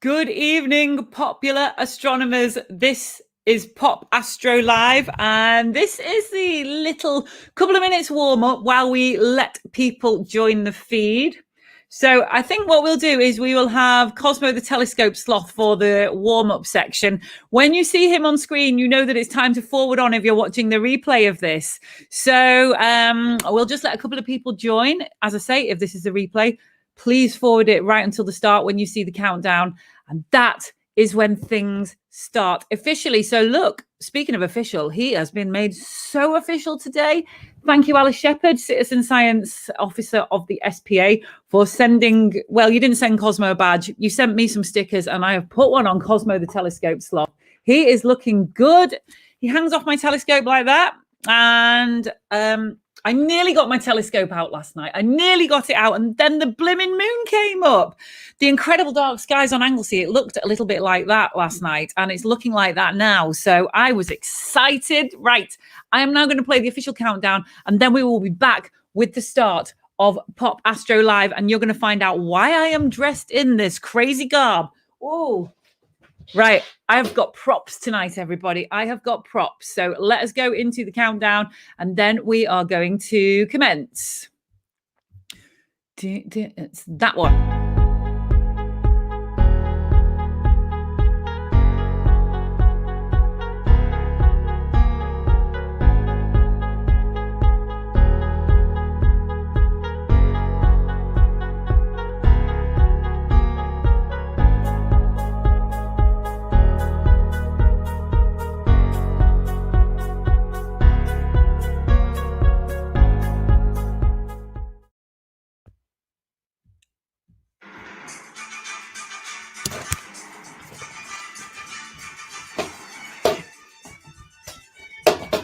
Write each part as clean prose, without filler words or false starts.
Good evening, popular astronomers. This is Pop Astro Live, and this is the little couple of minutes warm up while we let people join the feed. So I think what we'll do is we will have Cosmo the Telescope Sloth for the warm up section. When you see him on screen, you know that it's time to forward on if you're watching the replay of this. So we'll just let a couple of people join. As I say, if this is the replay, please forward it right until the start when you see the countdown. And that is when things start officially. So look, speaking of official, he has been made so official today. Thank you, Alice Shepherd, Citizen Science Officer of the SPA, for sending, well, you didn't send Cosmo a badge. You sent me some stickers, and I have put one on Cosmo the Telescope Sloth. He is looking good. He hangs off my telescope like that. And I nearly got my telescope out last night. I nearly got it out, and then the blimmin' moon came up. The incredible dark skies on Anglesey, it looked a little bit like that last night, and it's looking like that now. So I was excited. Right, I am now going to play the official countdown, and then we will be back with the start of Pop Astro Live, and you're going to find out why I am dressed in this crazy garb. Oh, right. I have got props tonight, everybody. I have got props. So let us go into the countdown, and then we are going to commence. It's that one.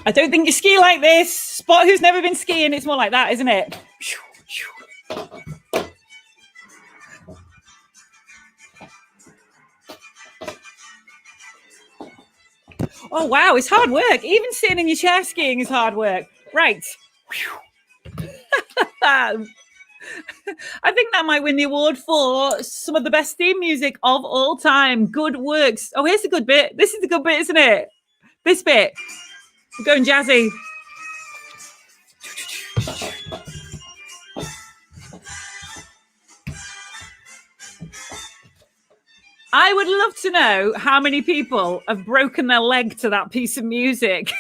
I don't think you ski like this. Spot who's never been skiing, it's more like that, isn't it? Oh, wow, it's hard work. Even sitting in your chair skiing is hard work. Right. I think that might win the award for some of the best theme music of all time. Good works. Oh, here's a good bit. This is a good bit, isn't it? This bit. We're going jazzy. I would love to know how many people have broken their leg to that piece of music.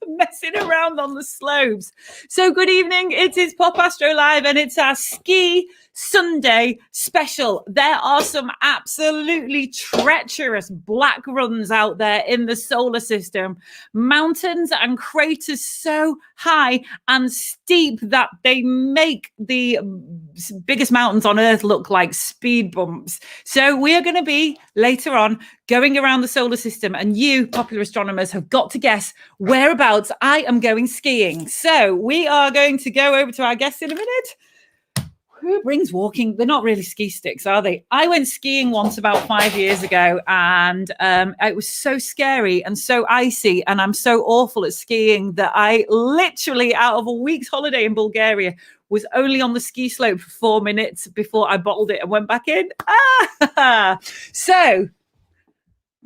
Messing around on the slopes. So good evening. It is Pop Astro Live, and it's our Ski Sunday special. There are some absolutely treacherous black runs out there in the solar system. Mountains and craters so high and steep that they make the biggest mountains on Earth look like speed bumps. So we are going to be later on going around the solar system, and you, popular astronomers, have got to guess whereabouts I am going skiing. So we are going to go over to our guests in a minute. Who brings walking? They're not really ski sticks, are they? I went skiing once about 5 years ago, and it was so scary and so icy, and I'm so awful at skiing that I literally, out of a week's holiday in Bulgaria, was only on the ski slope for 4 minutes before I bottled it and went back in. So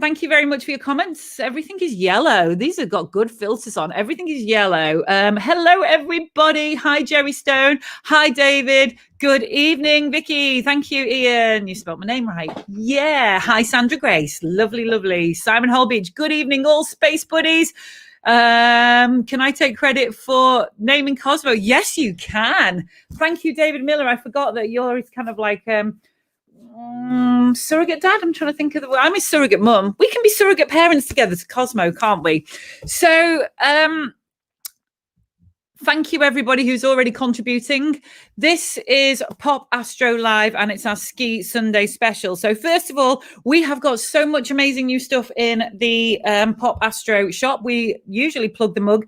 thank you very much for your comments. Everything is yellow. These have got good filters on. Everything is yellow. Hello, everybody. Hi, Jerry Stone. Hi, David. Good evening, Vicky. Thank you, Ian. You spelled my name right. Yeah. Hi, Sandra Grace. Lovely, lovely. Simon Holbeach. Good evening, all space buddies. Can I take credit for naming Cosmo? Yes, you can. Thank you, David Miller. I forgot that you're kind of like... surrogate dad. I'm trying to think of the word. I'm a surrogate mum. We can be surrogate parents together to Cosmo, can't we? So thank you, everybody who's already contributing. This is Pop Astro Live, and it's our Ski Sunday special. So first of all, we have got so much amazing new stuff in the Pop Astro shop. We usually plug the mug,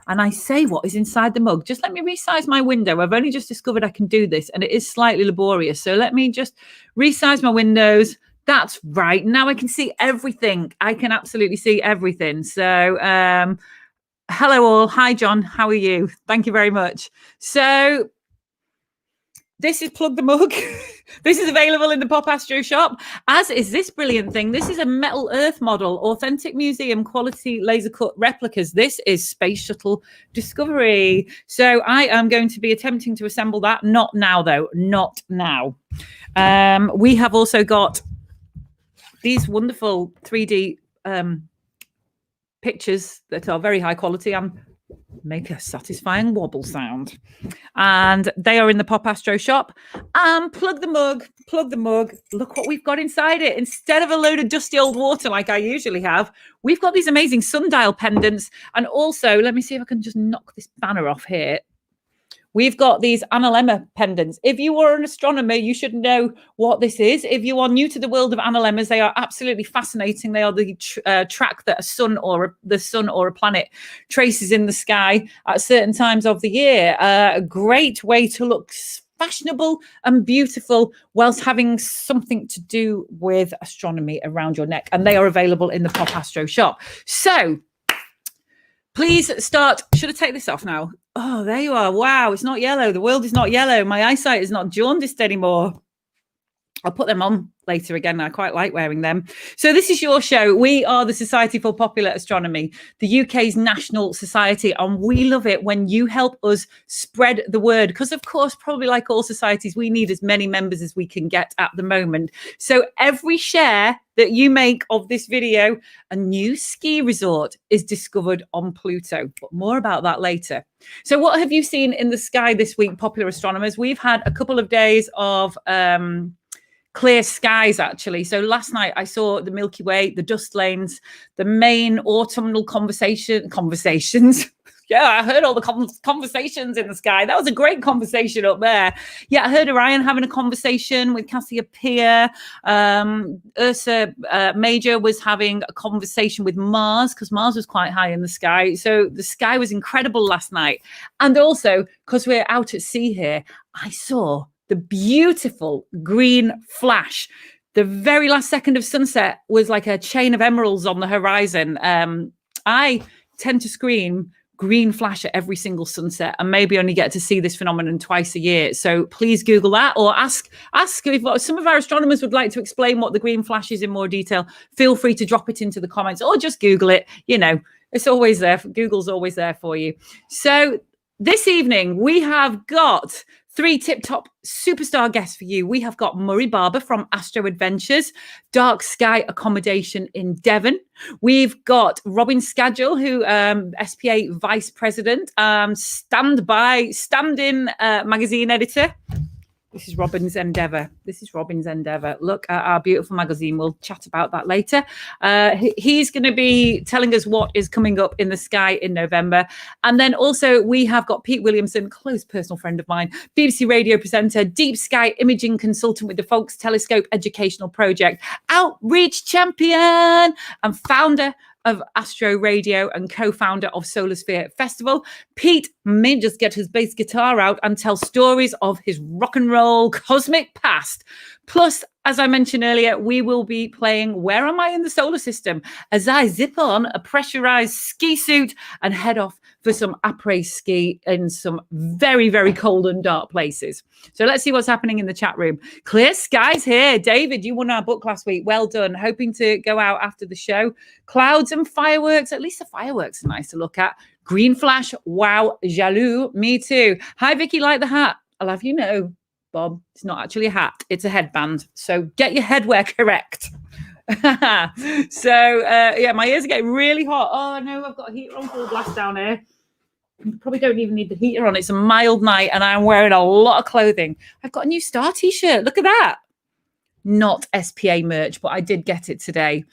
and I say what is inside the mug. Just let me resize my window. I've only just discovered I can do this, and it is slightly laborious. So let me just resize my windows. That's right. Now I can see everything. I can absolutely see everything. So hello all. Hi, John. How are you? Thank you very much. So This is Plug the Mug. This is available in the Pop Astro shop, as is this brilliant thing. This is a metal Earth model, authentic museum quality laser cut replicas. This is Space Shuttle Discovery. So I am going to be attempting to assemble that. Not now, though. Not now. We have also got these wonderful 3D pictures that are very high quality and make a satisfying wobble sound. And they are in the Pop Astro shop. And plug the mug. Look what we've got inside it. Instead of a load of dusty old water like I usually have, we've got these amazing sundial pendants. And also, let me see if I can just knock this banner off here. We've got these analemma pendants. If you are an astronomer, you should know what this is. If you are new to the world of analemmas, they are absolutely fascinating. They are the track that the sun or a planet traces in the sky at certain times of the year. A great way to look fashionable and beautiful whilst having something to do with astronomy around your neck. And they are available in the Pop Astro shop. So please start. Should I take this off now? Oh, there you are. Wow, it's not yellow. The world is not yellow. My eyesight is not jaundiced anymore. I'll put them on later again. I quite like wearing them. So this is your show. We are the Society for Popular Astronomy, the UK's national society, and we love it when you help us spread the word because, of course, probably like all societies, we need as many members as we can get at the moment. So every share that you make of this video, a new ski resort is discovered on Pluto, but more about that later. So what have you seen in the sky this week, popular astronomers? We've had a couple of days of clear skies, actually. So last night I saw the Milky Way, the dust lanes, the main autumnal conversations. Yeah, I heard all the conversations in the sky. That was a great conversation up there. Yeah, I heard Orion having a conversation with Cassiopeia. Ursa Major was having a conversation with Mars because Mars was quite high in the sky. So the sky was incredible last night. And also, because we're out at sea here, I saw the beautiful green flash. The very last second of sunset was like a chain of emeralds on the horizon. I tend to scream green flash at every single sunset and maybe only get to see this phenomenon twice a year. So please Google that or ask if some of our astronomers would like to explain what the green flash is in more detail. Feel free to drop it into the comments or just Google it. You know, it's always there. Google's always there for you. So this evening we have got 3 tip-top superstar guests for you. We have got Murray Barber from Astro Adventures, Dark Sky Accommodation in Devon. We've got Robin Scadgel, who SPA Vice President, stand-in magazine editor. This is Robin's endeavour. Look at our beautiful magazine. We'll chat about that later. He's going to be telling us what is coming up in the sky in November. And then also we have got Pete Williamson, close personal friend of mine, BBC radio presenter, deep sky imaging consultant with the Faulkes Telescope Educational Project, outreach champion and founder of Astro Radio and co-founder of Solarsphere Festival. Pete may just get his bass guitar out and tell stories of his rock and roll cosmic past. Plus, as I mentioned earlier, we will be playing Where Am I in the Solar System as I zip on a pressurized ski suit and head off for some apres ski in some very, very cold and dark places. So let's see what's happening in the chat room. Clear skies here. David, you won our book last week. Well done. Hoping to go out after the show. Clouds and fireworks. At least the fireworks are nice to look at. Green flash. Wow. Jaloux. Me too. Hi, Vicky. Like the hat. I'll have you know, Bob, it's not actually a hat. It's a headband. So get your headwear correct. So, yeah, my ears are getting really hot. Oh, no, I've got a heater on full blast down here. You probably don't even need the heater on. It's a mild night and I'm wearing a lot of clothing. I've got a new Star t-shirt. Look at that. Not SPA merch, but I did get it today.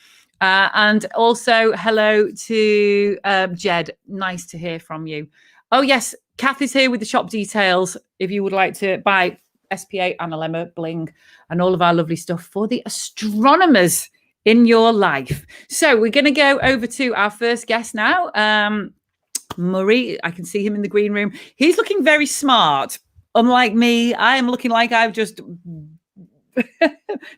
And also hello to Jed. Nice to hear from you. Oh, yes. Kath is here with the shop details. If you would like to buy SPA, analemma, bling, and all of our lovely stuff for the astronomers in your life. So we're going to go over to our first guest now. Murray, I can see him in the green room. He's looking very smart. Unlike me, I am looking like I've just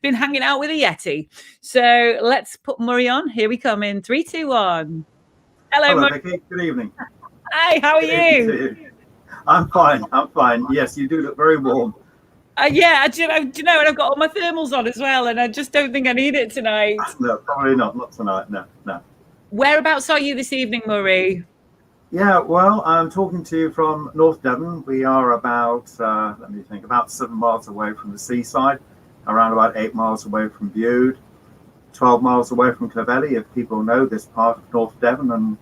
been hanging out with a Yeti. So let's put Murray on. Here we come in 3, 2, 1. Hello, Murray. Vicky. Good evening. Hi, how are you? I'm fine. Yes, you do look very warm. Yeah, do you know, and I've got all my thermals on as well, and I just don't think I need it tonight. No, probably not. Not tonight. No, no. Whereabouts are you this evening, Murray? Yeah, well, I'm talking to you from North Devon. We are about, let me think, about 7 miles away from the seaside, around about 8 miles away from Bude, 12 miles away from Clovelly, if people know this part of North Devon, and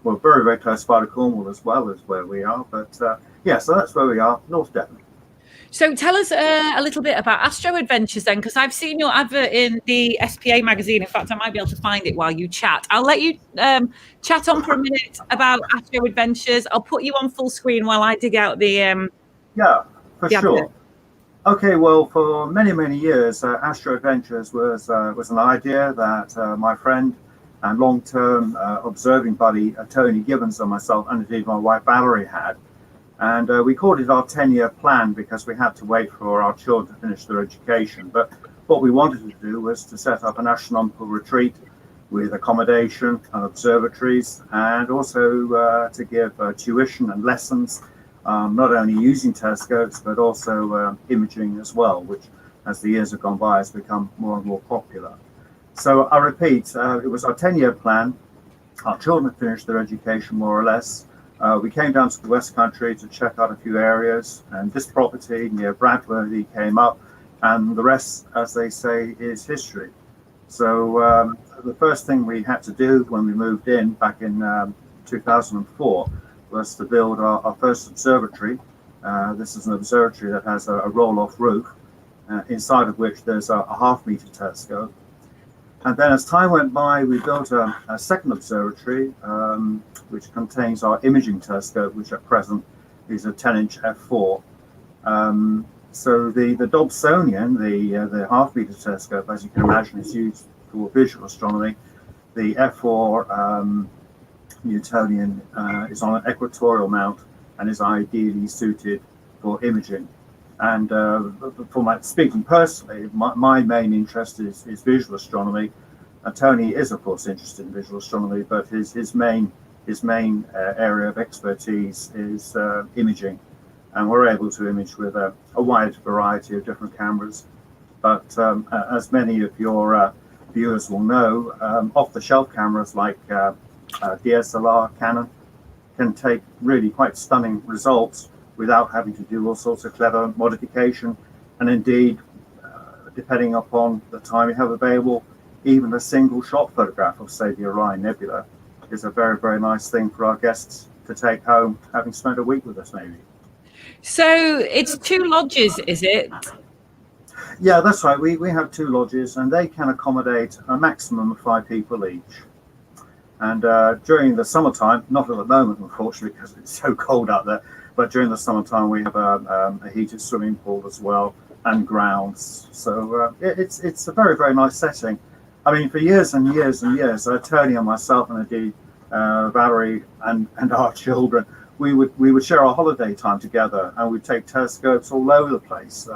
we're very, very close by to Cornwall as well as where we are. But yeah, so that's where we are, North Devon. So tell us a little bit about Astro Adventures then, because I've seen your advert in the SPA magazine. In fact, I might be able to find it while you chat. I'll let you chat on for a minute about Astro Adventures. I'll put you on full screen while I dig out the Yeah, for the sure. advert. Okay, well, for many, many years, Astro Adventures was an idea that my friend and long-term observing buddy Tony Gibbons and myself, and indeed my wife Valerie, had. And we called it our 10-year plan because we had to wait for our children to finish their education. But what we wanted to do was to set up an astronomical retreat with accommodation and observatories, and also to give tuition and lessons, not only using telescopes, but also imaging as well, which as the years have gone by has become more and more popular. So I repeat, it was our 10-year plan. Our children had finished their education more or less. We came down to the West Country to check out a few areas, and this property near Bradworthy came up, and the rest, as they say, is history. So the first thing we had to do when we moved in back in 2004 was to build our first observatory. This is an observatory that has a roll-off roof, inside of which there's a half-meter telescope. And then as time went by, we built a second observatory, which contains our imaging telescope, which at present is a 10-inch f4. So the Dobsonian, the half-meter telescope, as you can imagine, is used for visual astronomy. The f4 Newtonian is on an equatorial mount and is ideally suited for imaging. And for my speaking personally, my main interest is visual astronomy. Tony is, of course, interested in visual astronomy, but his main area of expertise is imaging, and we're able to image with a wide variety of different cameras. But as many of your viewers will know, off-the-shelf cameras like DSLR, Canon, can take really quite stunning results without having to do all sorts of clever modification. And indeed, depending upon the time you have available, even a single shot photograph of, say, the Orion Nebula is a very, very nice thing for our guests to take home, having spent a week with us, maybe. So it's 2 lodges, is it? Yeah, that's right. We have 2 lodges, and they can accommodate a maximum of 5 people each. And during the summertime, not at the moment, unfortunately, because it's so cold out there, but during the summertime, we have a heated swimming pool as well, and grounds. So it's a very, very nice setting. I mean, for years and years and years, Tony and myself, and indeed Valerie and our children, we would share our holiday time together, and we'd take telescopes all over the place.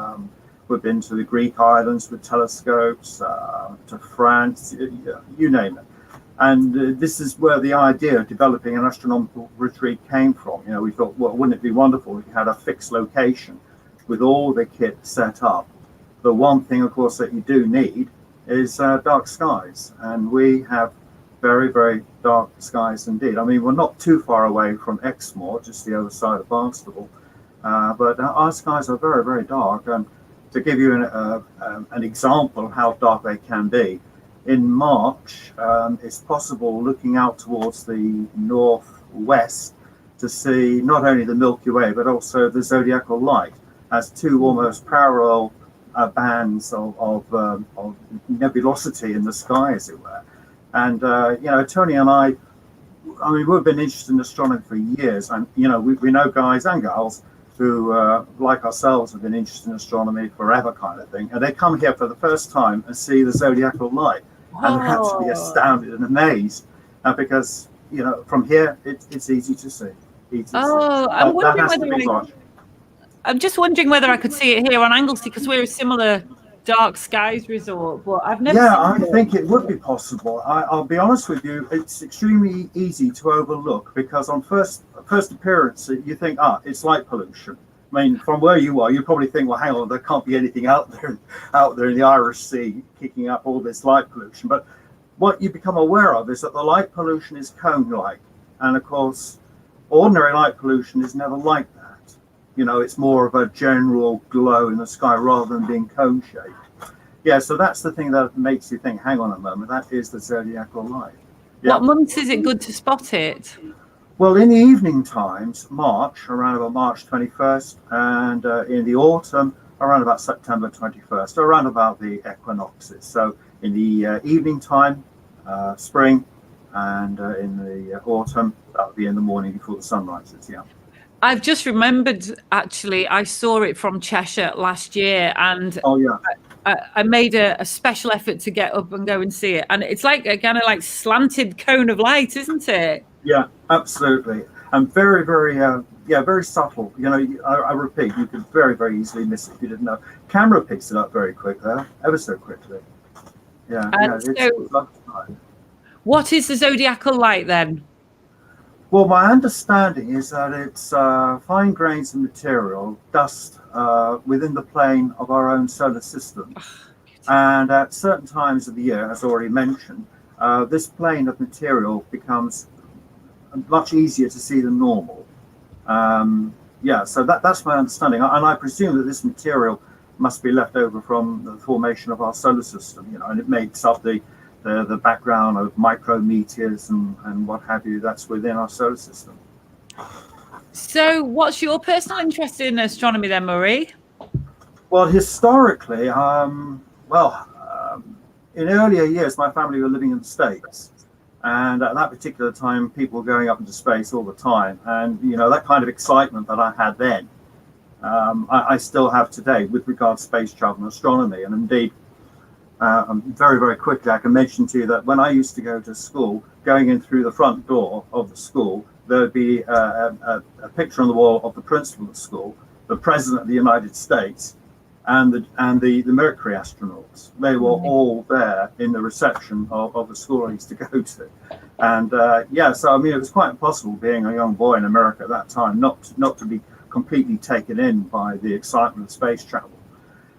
We've been to the Greek islands with telescopes, to France, you name it. And this is where the idea of developing an astronomical retreat came from. You know, we thought, well, wouldn't it be wonderful if you had a fixed location with all the kit set up? The one thing, of course, that you do need is dark skies. And we have very, very dark skies indeed. I mean, we're not too far away from Exmoor, just the other side of Barnstable. But our skies are very, very dark. And to give you an example of how dark they can be, in March, it's possible looking out towards the northwest to see not only the Milky Way, but also the zodiacal light as 2 almost parallel bands of nebulosity in the sky, as it were. And, you know, Tony and I mean, we've been interested in astronomy for years. And, you know, we know guys and girls who, like ourselves, have been interested in astronomy forever kind of thing. And they come here for the first time and see the zodiacal light. And they're absolutely astounded and amazed because, you know, from here, it's easy to see. I'm just wondering whether I could see it here on Anglesey, because we're a similar dark skies resort, but I've never Yeah, I think it would be possible. I'll be honest with you, it's extremely easy to overlook because on first appearance, you think, it's light pollution. mean, from where you are, you probably think, well, hang on, there can't be anything out there in the Irish Sea kicking up all this light pollution. But what you become aware of is that the light pollution is cone-like. And of course, ordinary light pollution is never like that. You know, it's more of a general glow in the sky rather than being cone-shaped. Yeah, so that's the thing that makes you think, hang on a moment, that is the zodiacal light. Yeah. What months is it good to spot it? Well, in the evening times, March, around about March 21st, and in the autumn, around about September 21st, around about the equinoxes. So in the evening time, spring, and in the autumn, that would be in the morning before the sun rises, yeah. I've just remembered, actually, I saw it from Cheshire last year, and oh, yeah. I made a special effort to get up and go and see it. And it's like a kind of like slanted cone of light, isn't it? Yeah, absolutely. And very, very, very subtle. You know, I repeat, you could very, very easily miss it if you didn't know. Camera picks it up very quick there, ever so quickly. Yeah, it's lovely. What is the zodiacal light then? Well, my understanding is that it's fine grains of material, dust within the plane of our own solar system. And at certain times of the year, as already mentioned, this plane of material becomes much easier to see than normal. Yeah, so that's my understanding. And I presume that this material must be left over from the formation of our solar system, you know, and it makes up the background of micrometeors and what have you that's within our solar system. So what's your personal interest in astronomy then, Murray? Well, historically, in earlier years, my family were living in the States. And at that particular time, people were going up into space all the time. And, you know, that kind of excitement that I had then, I still have today with regard to space travel and astronomy. And indeed, very, very quickly, I can mention to you that when I used to go to school, going in through the front door of the school, there'd be a picture on the wall of the principal of the school, the president of the United States, and the Mercury astronauts. They were all there in the reception of the school I used to go to. And yeah, so I mean, it was quite impossible being a young boy in America at that time not to be completely taken in by the excitement of space travel.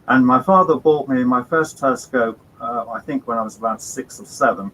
And my father bought me my first telescope, I think when I was about 6 or 7.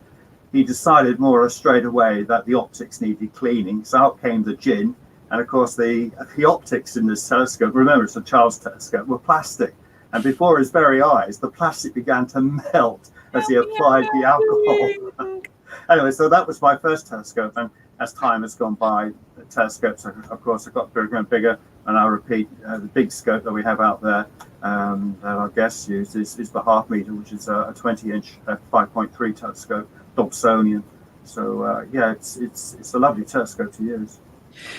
He decided more or less straight away that the optics needed cleaning. So out came the gin. And of course, the optics in this telescope, remember it's a child's telescope, were plastic. And before his very eyes, the plastic began to melt as he applied the alcohol. Anyway, so that was my first telescope. And as time has gone by, the telescopes, of course, have got bigger and bigger. And I'll repeat, the big scope that we have out there that our guests use is the half meter, which is a 20-inch 5.3 telescope, Dobsonian. So yeah, it's a lovely telescope to use.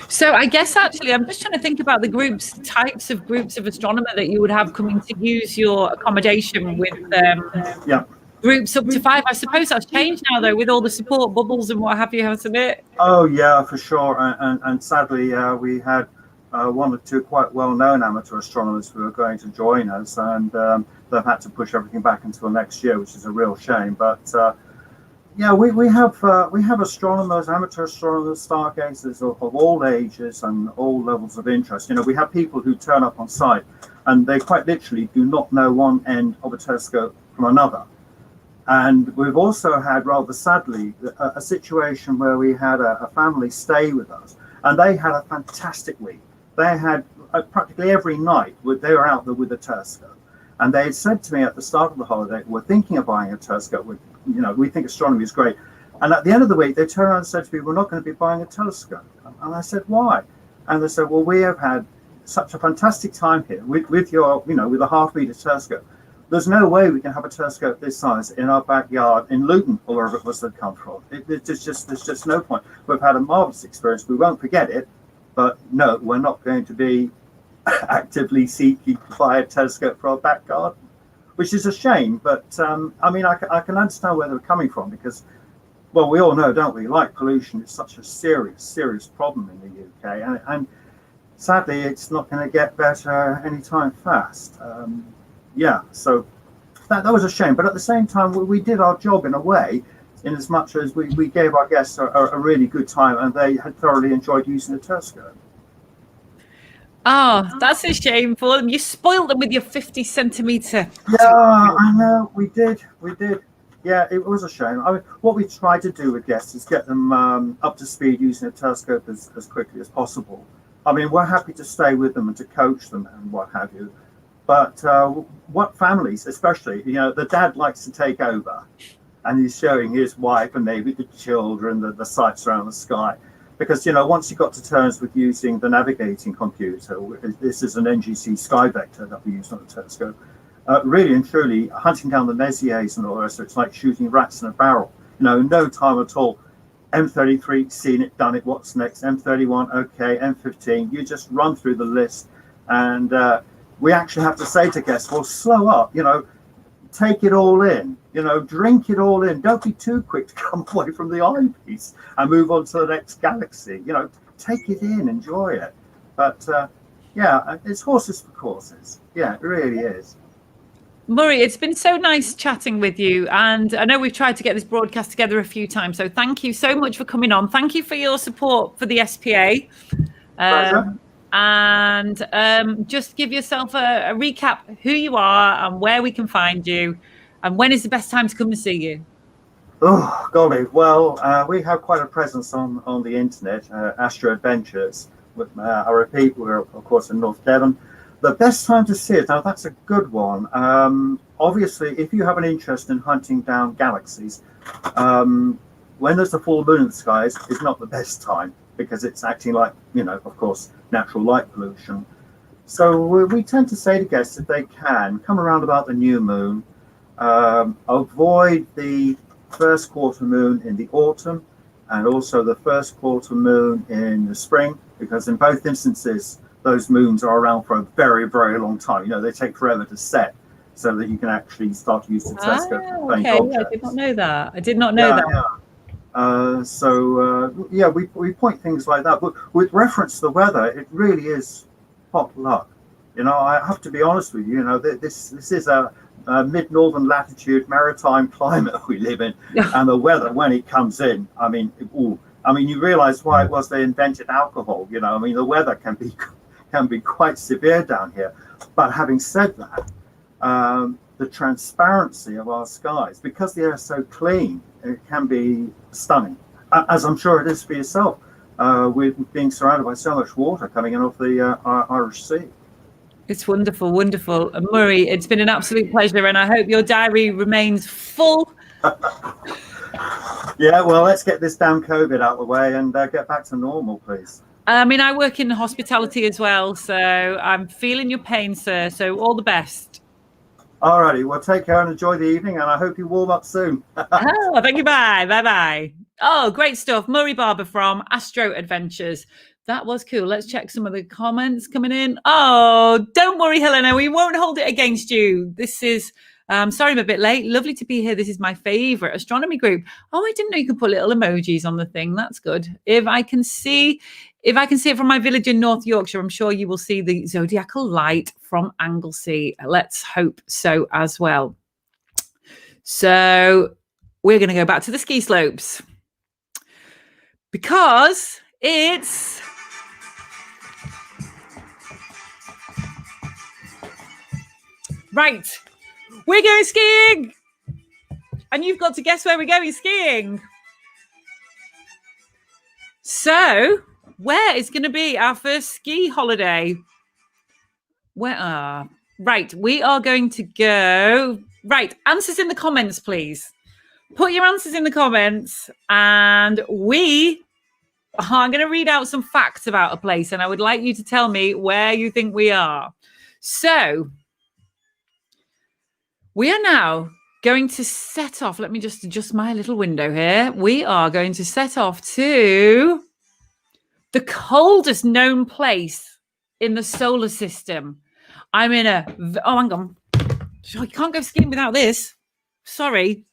So I guess actually I'm just trying to think about the types of groups of astronomer that you would have coming to use your accommodation with yeah. Groups up to 5. I suppose that's changed now though with all the support bubbles and what have you, hasn't it? Oh yeah, for sure. And sadly we had 1 or 2 quite well-known amateur astronomers who are going to join us, and they've had to push everything back until next year, which is a real shame. But yeah, we have astronomers, amateur astronomers, stargazers of all ages and all levels of interest. You know, we have people who turn up on site and they quite literally do not know one end of a telescope from another. And we've also had, rather sadly, a situation where we had a family stay with us, and they had a fantastic week. They had practically every night they were out there with a telescope. And they had said to me at the start of the holiday, we're thinking of buying a telescope. We think astronomy is great. And at the end of the week, they turned around and said to me, we're not going to be buying a telescope. And I said, why? And they said, well, we have had such a fantastic time here with your, with a half-meter telescope. There's no way we can have a telescope this size in our backyard in Luton, or wherever it was that come from. There's just no point. We've had a marvelous experience. We won't forget it. But no, we're not going to be actively seeking to buy a telescope for our back garden, which is a shame. But I mean, I can understand where they're coming from, because, well, we all know, don't we, light pollution is such a serious problem in the UK, and sadly it's not going to get better anytime fast. Yeah, so that was a shame. But at the same time, we did our job in a way, in as much as we gave our guests a really good time, and they had thoroughly enjoyed using the telescope. Oh, that's a shame for them. You spoiled them with your 50-centimeter. Yeah, I know, we did. Yeah, it was a shame. I mean, what we tried to do with guests is get them up to speed using a telescope as quickly as possible. I mean, we're happy to stay with them and to coach them and what have you. But what families, especially, the dad likes to take over, and he's showing his wife and maybe the children the sights around the sky. Because, once you got to terms with using the navigating computer, this is an NGC Sky Vector that we use on the telescope, really and truly hunting down the Messiers and all the rest of it, it's like shooting rats in a barrel. No time at all. M33, seen it, done it, what's next? M31, okay, M15, you just run through the list. And we actually have to say to guests, well, slow up, take it all in, drink it all in. Don't be too quick to come away from the eyepiece and move on to the next galaxy. Take it in, enjoy it. But yeah, it's horses for courses. Yeah, it really is. Murray, it's been so nice chatting with you. And I know we've tried to get this broadcast together a few times. So thank you so much for coming on. Thank you for your support for the SPA. And just give yourself a recap who you are and where we can find you and when is the best time to come and see you. Oh, golly. Well, we have quite a presence on the internet, Astro Adventures. I repeat, we're, of course, in North Devon. The best time to see it, now that's a good one. Obviously, if you have an interest in hunting down galaxies, when there's a full moon in the skies is not the best time because it's acting like, of course, natural light pollution. So we tend to say to guests, if they can, come around about the new moon, avoid the first quarter moon in the autumn and also the first quarter moon in the spring, because in both instances, those moons are around for a very, very long time. They take forever to set so that you can actually start to use the telescope for faint objects. I did not know that. I did not know that. So we point things like that. But with reference to the weather, it really is hot luck. I have to be honest with you. This is a mid-northern latitude maritime climate we live in, and the weather when it comes in, I mean, you realise why it was they invented alcohol. The weather can be quite severe down here. But having said that, the transparency of our skies, because the air is so clean, it can be stunning, as I'm sure it is for yourself, with being surrounded by so much water coming in off the Irish Sea. It's wonderful, wonderful. And Murray, it's been an absolute pleasure, and I hope your diary remains full. Yeah, well, let's get this damn COVID out of the way and get back to normal, please. I work in hospitality as well, so I'm feeling your pain, sir. So all the best. All righty. Well, take care and enjoy the evening, and I hope you warm up soon. Oh, thank you. Bye. Bye-bye. Oh, great stuff. Murray Barber from Astro Adventures. That was cool. Let's check some of the comments coming in. Oh, don't worry, Helena. We won't hold it against you. This is, sorry I'm a bit late. Lovely to be here. This is my favorite astronomy group. Oh, I didn't know you could put little emojis on the thing. That's good. If I can see it from my village in North Yorkshire, I'm sure you will see the zodiacal light from Anglesey. Let's hope so as well. So we're going to go back to the ski slopes because it's right. We're going skiing. And you've got to guess where we're going skiing. So, where is going to be our first ski holiday? Right, we are going to go. Right, answers in the comments, please. Put your answers in the comments, and we are going to read out some facts about a place, and I would like you to tell me where you think we are. So, we are now going to set off. Let me just adjust my little window here. We are going to set off to the coldest known place in the solar system. I'm in hang on. I can't go skiing without this. Sorry.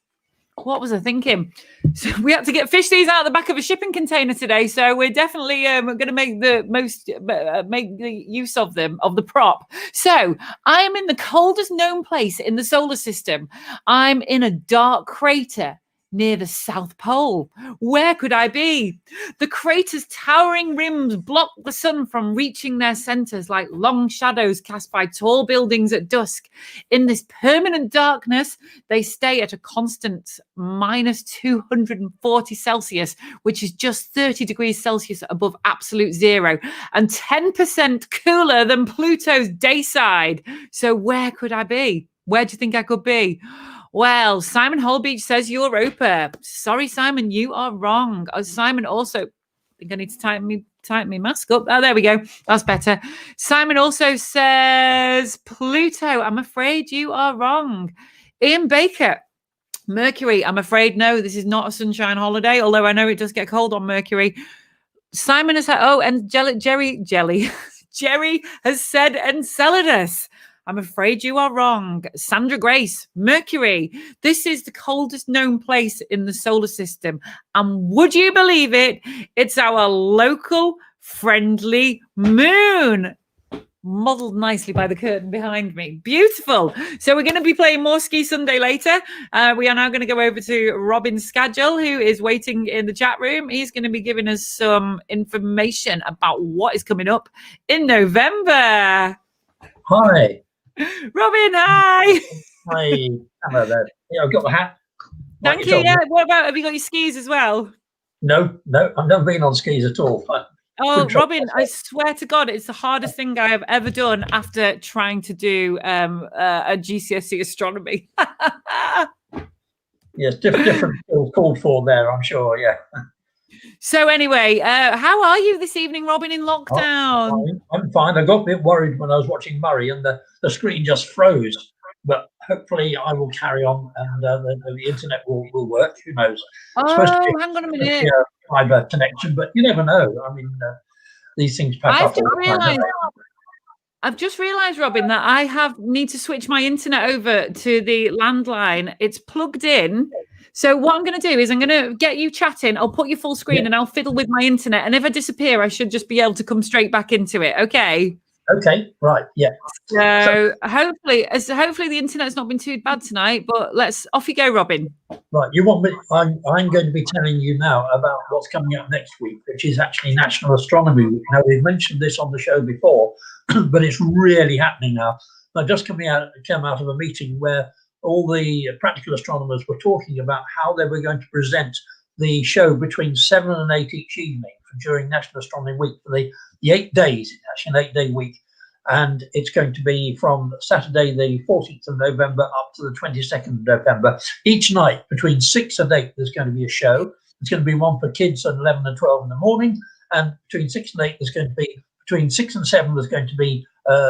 What was I thinking? So we had to fish these out of the back of a shipping container today. So we're definitely going to make the use of them, of the prop. So I am in the coldest known place in the solar system. I'm in a dark crater near the South Pole. Where could I be? The crater's towering rims block the sun from reaching their centers like long shadows cast by tall buildings at dusk. In this permanent darkness, they stay at a constant minus 240 Celsius, which is just 30 degrees Celsius above absolute zero, and 10% cooler than Pluto's day side. So where could I be? Where do you think I could be? Well, Simon Holbeach says Europa. Sorry, Simon, you are wrong. Simon also, I think I need to tighten my mask up. Oh, there we go. That's better. Simon also says Pluto. I'm afraid you are wrong. Ian Baker, Mercury. I'm afraid no, this is not a sunshine holiday, although I know it does get cold on Mercury. Simon has said, and Jerry has said Enceladus. I'm afraid you are wrong. Sandra Grace, Mercury. This is the coldest known place in the solar system. And would you believe it? It's our local friendly moon. Modeled nicely by the curtain behind me. Beautiful. So we're going to be playing more Ski Sunday later. We are now going to go over to Robin Scadgel, who is waiting in the chat room. He's going to be giving us some information about what is coming up in November. Hi. Robin, hi. Hi. Hello there. Yeah, I've got the hat. Thank you. Yeah. What about, have you got your skis as well? No, I've never been on skis at all. Oh, Robin, I swear to God, it's the hardest thing I have ever done after trying to do a GCSE astronomy. Yes, different skills called for there, I'm sure, yeah. So anyway, how are you this evening, Robin, in lockdown? I'm fine. I got a bit worried when I was watching Murray and the screen just froze. But hopefully I will carry on and the internet will work. Who knows? Oh, hang on a minute. Fiber connection, but you never know. I mean, these things pack up. I've just realised, Robin, that I need to switch my internet over to the landline. It's plugged in. So what I'm going to do is I'm going to get you chatting. I'll put you full screen and I'll fiddle with my internet. And if I disappear, I should just be able to come straight back into it. Okay. Okay. Right. Yeah. So hopefully the internet's not been too bad tonight. But off you go, Robin. Right. You want me? I'm going to be telling you now about what's coming up next week, which is actually National Astronomy Week. Now we've mentioned this on the show before, but it's really happening now. I just came out of a meeting where all the practical astronomers were talking about how they were going to present the show between 7 and 8 each evening during National Astronomy Week for the 8 days. It's actually an 8-day week. And it's going to be from Saturday, the 14th of November up to the 22nd of November. Each night between 6 and 8, there's going to be a show. It's going to be one for kids at 11 and 12 in the morning. And between 6 and 8, there's going to be, between 6 and 7, there's going to be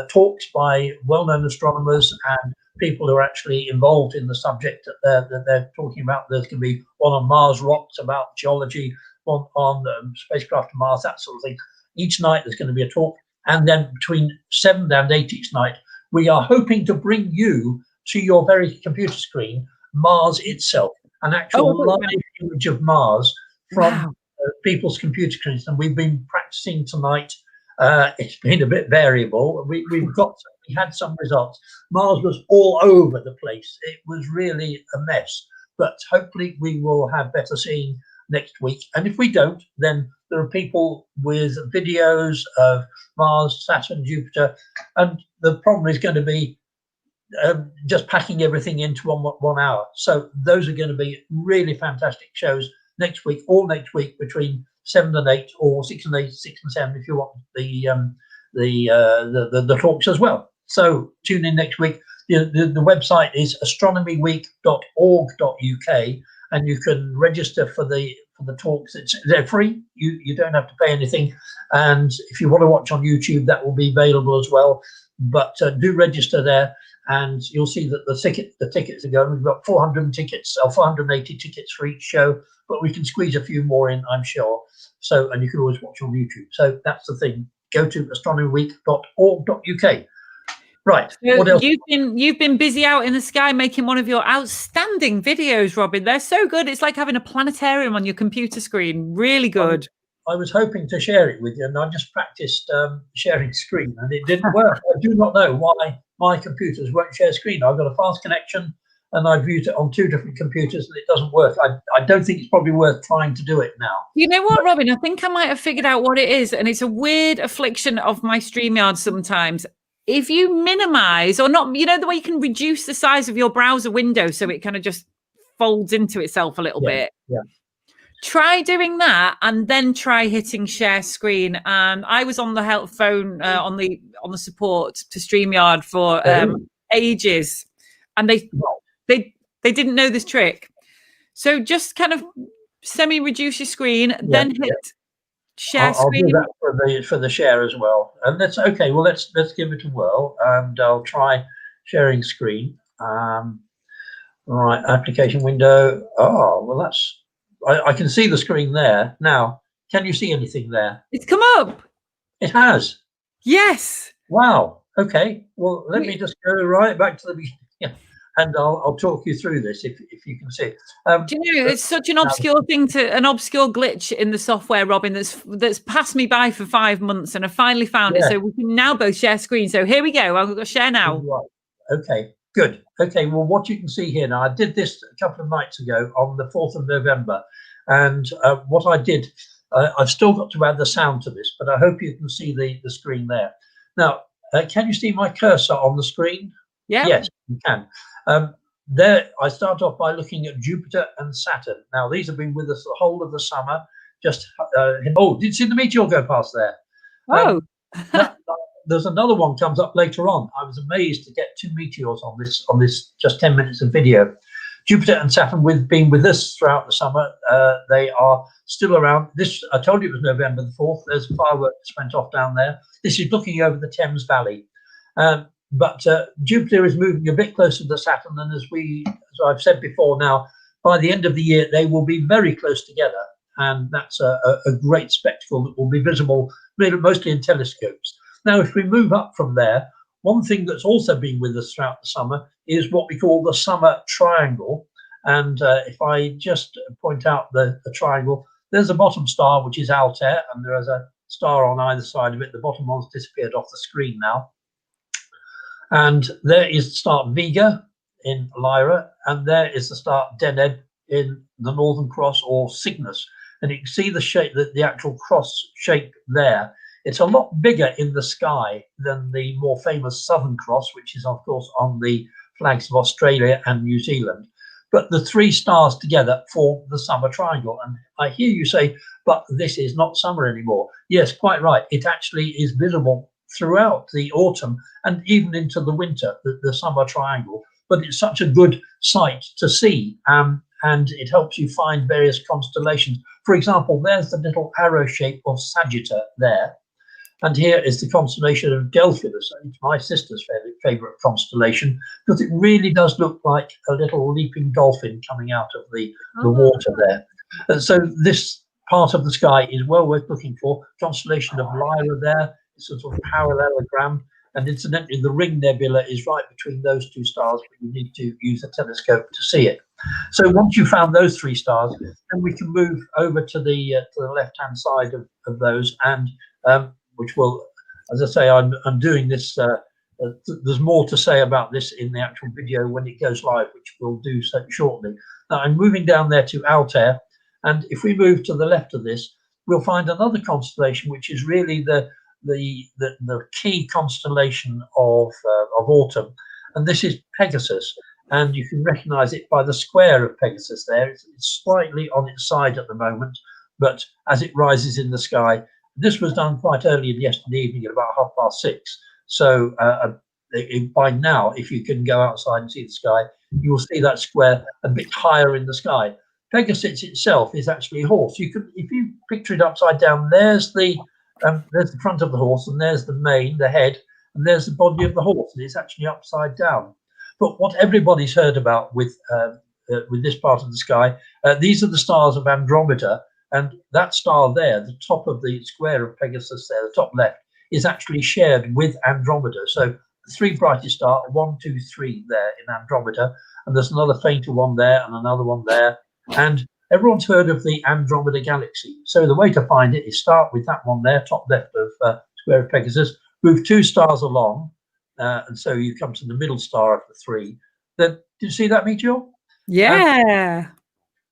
talks by well-known astronomers and people who are actually involved in the subject that they're talking about. There's going to be one on Mars rocks about geology, one on spacecraft to Mars, that sort of thing. Each night there's going to be a talk. And then between 7 and 8 each night, we are hoping to bring you to your very computer screen Mars itself, an actual live image of Mars from people's computer screens. And we've been practicing tonight. It's been a bit variable. We had some results. Mars was all over the place. It was really a mess. But hopefully we will have better seeing next week. And if we don't, then there are people with videos of Mars, Saturn, Jupiter. And the problem is going to be just packing everything into one hour. So those are going to be really fantastic shows next week, all next week between 7 and 8, or 6 and 8, 6 and 7 if you want the talks as well. So tune in next week. The website is astronomyweek.org.uk, and you can register for the talks. They're free. You don't have to pay anything. And if you want to watch on YouTube, that will be available as well. But do register there, and you'll see that the tickets are going. We've got 480 tickets for each show, but we can squeeze a few more in, I'm sure. So, and you can always watch on YouTube. So that's the thing. Go to astronomyweek.org.uk. Right. So what else? You've been busy out in the sky making one of your outstanding videos, Robin. They're so good. It's like having a planetarium on your computer screen. Really good. I was hoping to share it with you, and I just practiced sharing screen, and it didn't work. I do not know why my computers won't share screen. I've got a fast connection, and I've used it on 2 different computers and it doesn't work. I don't think it's probably worth trying to do it now. You know what, Robin? I think I might have figured out what it is, and it's a weird affliction of my StreamYard sometimes. If you minimize or not, you know, the way you can reduce the size of your browser window so it kind of just folds into itself a little bit. Yeah. Try doing that and then try hitting share screen. And I was on the help phone on the support to StreamYard for ages, and they didn't know this trick. So just kind of semi-reduce your screen, then hit share screen. I'll do that for the share as well. And that's okay. Well, let's give it a whirl, and I'll try sharing screen. Right, application window. Oh, well, that's. I can see the screen there now. Can you see anything there? It's come up. It has. Yes. Wow. Okay. Well, let me just go right back to the beginning, and I'll talk you through this if you can see it. Do you know, it's such an obscure thing, an obscure glitch in the software, Robin, that's passed me by for 5 months, and I finally found it. So we can now both share screen. So here we go. I'll share now. Right. Okay. Good. Okay. Well, what you can see here now, I did this a couple of nights ago on the 4th of November, and what I did, I've still got to add the sound to this, but I hope you can see the screen there. Now, can you see my cursor on the screen? Yeah. Yes, you can. There, I start off by looking at Jupiter and Saturn. Now, these have been with us the whole of the summer. Just did you see the meteor go past there? Oh. There's another one comes up later on. I was amazed to get 2 meteors on this just 10 minutes of video. Jupiter and Saturn been with us throughout the summer. They are still around. This, I told you it was November the 4th. There's a firework that's went off down there. This is looking over the Thames Valley. But Jupiter is moving a bit closer to Saturn, and as I've said before now, by the end of the year, they will be very close together. And that's a great spectacle that will be visible mostly in telescopes. Now, if we move up from there, one thing that's also been with us throughout the summer is what we call the summer triangle. And if I just point out the triangle, there's a bottom star, which is Altair, and there is a star on either side of it. The bottom one's disappeared off the screen now. And there is the star Vega in Lyra, and there is the star Deneb in the Northern Cross or Cygnus. And you can see the shape, the actual cross shape there. It's a lot bigger in the sky than the more famous Southern Cross, which is, of course, on the flags of Australia and New Zealand. But the 3 stars together form the summer triangle. And I hear you say, but this is not summer anymore. Yes, quite right. It actually is visible throughout the autumn and even into the winter, the summer triangle. But it's such a good sight to see. And it helps you find various constellations. For example, there's the little arrow shape of Sagittarius there. And here is the constellation of Delphinus. It's my sister's favorite constellation, because it really does look like a little leaping dolphin coming out of the water there. And so this part of the sky is well worth looking for. Constellation of Lyra there, it's a sort of parallelogram. And incidentally, the Ring Nebula is right between those 2 stars, but you need to use a telescope to see it. So once you've found those 3 stars, then we can move over to the left-hand side of those, and which will, as I say, I'm doing this. There's more to say about this in the actual video when it goes live, which we'll do so shortly. Now I'm moving down there to Altair, and if we move to the left of this, we'll find another constellation, which is really the key constellation of autumn, and this is Pegasus. And you can recognize it by the square of Pegasus there. It's slightly on its side at the moment, but as it rises in the sky, this was done quite early in yesterday evening at about 6:30. So by now, if you can go outside and see the sky, you will see that square a bit higher in the sky. Pegasus itself is actually a horse. You could, if you picture it upside down, there's the front of the horse, and there's the mane, the head, and there's the body of the horse, and it's actually upside down. But what everybody's heard about with this part of the sky, these are the stars of Andromeda. And that star there, the top of the square of Pegasus there, the top left, is actually shared with Andromeda. So the 3 brightest stars, 1, 2, 3 there in Andromeda, and there's another fainter one there and another one there. And everyone's heard of the Andromeda Galaxy. So the way to find it is start with that one there, top left of square of Pegasus, move 2 stars along, and so you come to the middle star of the 3. Then, did you see that meteor? Yeah.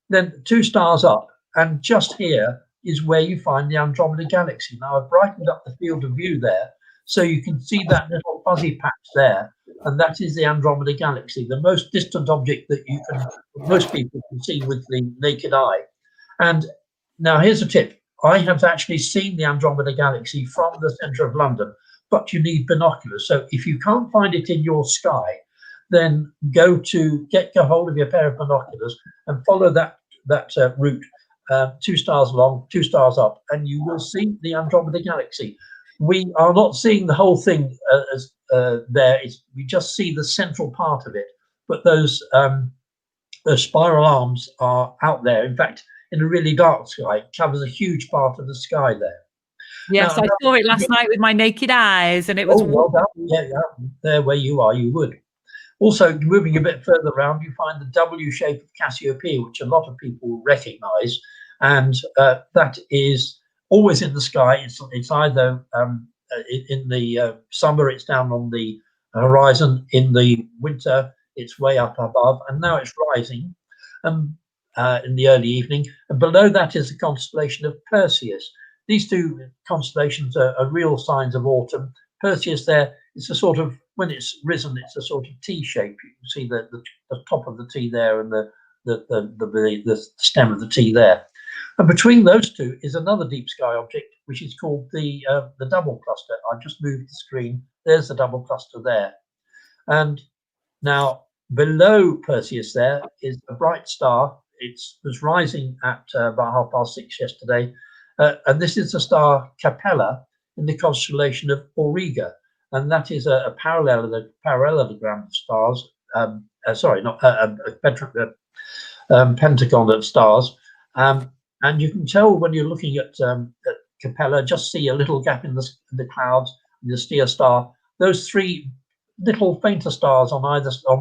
Then 2 stars up, and just here is where you find the Andromeda Galaxy. Now, I've brightened up the field of view there, so you can see that little fuzzy patch there, and that is the Andromeda Galaxy, the most distant object that most people can see with the naked eye. And now here's a tip. I have actually seen the Andromeda Galaxy from the centre of London, but you need binoculars. So if you can't find it in your sky, then get a hold of your pair of binoculars and follow that route, 2 stars along, 2 stars up, and you will see the Andromeda Galaxy. We are not seeing the whole thing we just see the central part of it, but those spiral arms are out there. In fact, in a really dark sky, it covers a huge part of the sky there. Yes, I saw it last night with my naked eyes, and it was. Oh, well done. Yeah, there where you are, you would. Also, moving a bit further around, you find the W shape of Cassiopeia, which a lot of people recognise, and that is always in the sky. It's either in the summer, it's down on the horizon. In the winter, it's way up above, and now it's rising in the early evening. And below that is the constellation of Perseus. These 2 constellations are real signs of autumn. Perseus there, it's a sort of, when it's risen, it's a sort of T shape. You can see the top of the T there and the stem of the T there. And between those 2 is another deep sky object, which is called the double cluster. I've just moved the screen. There's the double cluster there. And now below Perseus there is a bright star. It was rising at about 6:30 yesterday. And this is the star Capella in the constellation of Auriga. And that is a parallelogram of stars. Sorry, not a pentagon of stars. And you can tell when you're looking at Capella, just see a little gap in the clouds, and you see a star. Those 3 little fainter stars on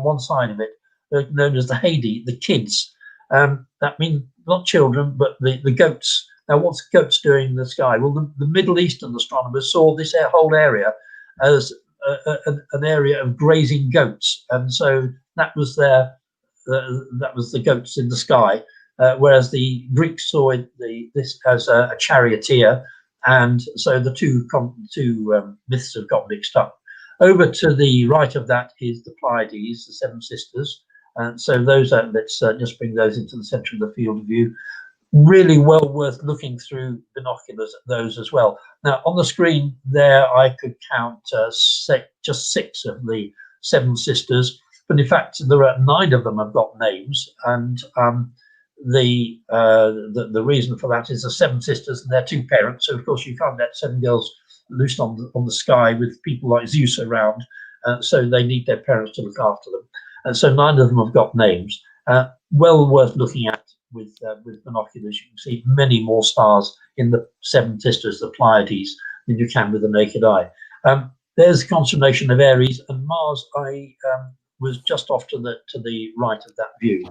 one side of it, they're known as the Haidai, the kids. That means not children, but the goats. Now, what's goats doing in the sky? Well, the Middle Eastern astronomers saw this whole area as an area of grazing goats, and so that was the goats in the sky. Whereas the Greeks saw this as a charioteer, and so the two myths have got mixed up. Over to the right of that is the Pleiades, the 7 sisters, and so those let's just bring those into the centre of the field of view. Really well worth looking through binoculars at those as well. Now on the screen there, I could count just 6 of the 7 sisters, but in fact there are 9 of them have got names, and the reason for that is the 7 sisters and their 2 parents. So of course you can't let 7 girls loose on the sky with people like Zeus around, so they need their parents to look after them. And so 9 of them have got names. Well worth looking at with binoculars. You can see many more stars in the 7 sisters, the Pleiades, than you can with the naked eye. There's the constellation of Aries, and Mars was just off to the right of that view.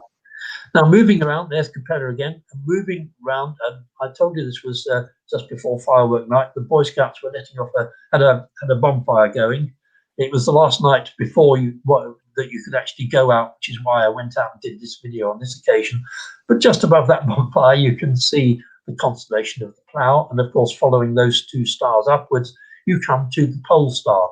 Now moving around, there's Capella again, and moving around, and I told you this was just before firework night. The Boy Scouts were letting off had a bonfire going. It was the last night before that you could actually go out, which is why I went out and did this video on this occasion. But just above that bonfire, you can see the constellation of the Plough, and of course, following those 2 stars upwards, you come to the Pole Star.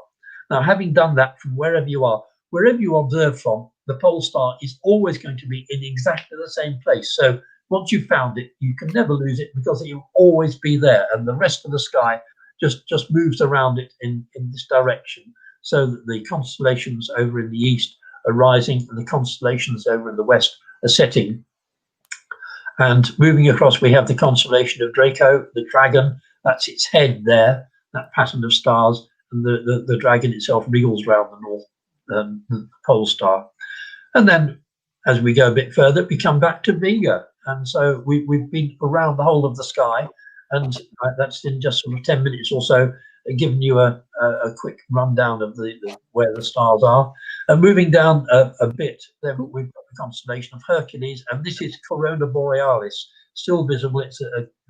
Now, having done that from wherever you are, wherever you observe from, the Pole Star is always going to be in exactly the same place. So once you've found it, you can never lose it, because it will always be there, and the rest of the sky just moves around it in this direction, so that the constellations over in the east are rising and the constellations over in the west are setting. And moving across, we have the constellation of Draco, the dragon. That's its head there, that pattern of stars, and the dragon itself wriggles around the north the pole star. And then as we go a bit further, we come back to Vega, and so we've been around the whole of the sky, and that's in just sort of 10 minutes or so, giving you a quick rundown of where the stars are. And moving down a bit, then we've got the constellation of Hercules, and this is Corona Borealis, still visible. It's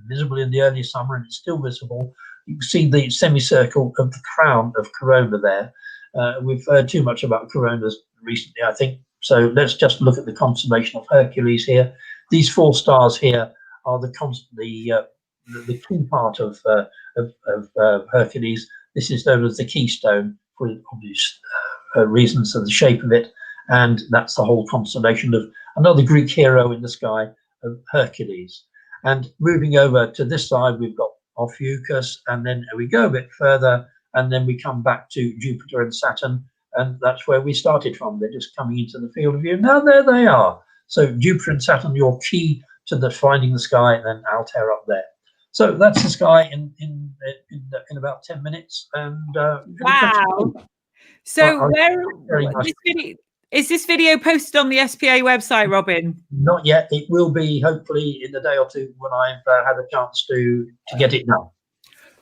visible in the early summer, and it's still visible. You can see the semicircle of the crown of Corona there. We've heard too much about coronas recently, I think, So let's just look at the constellation of Hercules here. These 4 stars here are the key part of Hercules. This is known as the keystone for obvious reasons of the shape of it, and that's the whole constellation of another Greek hero in the sky, of Hercules. And moving over to this side, we've got Ophiuchus, and then we go a bit further, and then we come back to Jupiter and Saturn, and that's where we started from. They're just coming into the field of view. Now there they are. So Jupiter and Saturn, your key to the finding the sky, and then Altair up there. So that's the sky in about 10 minutes. And wow. So is this video posted on the SPA website, Robin? Not yet. It will be hopefully in the day or two when I've had a chance to get it done.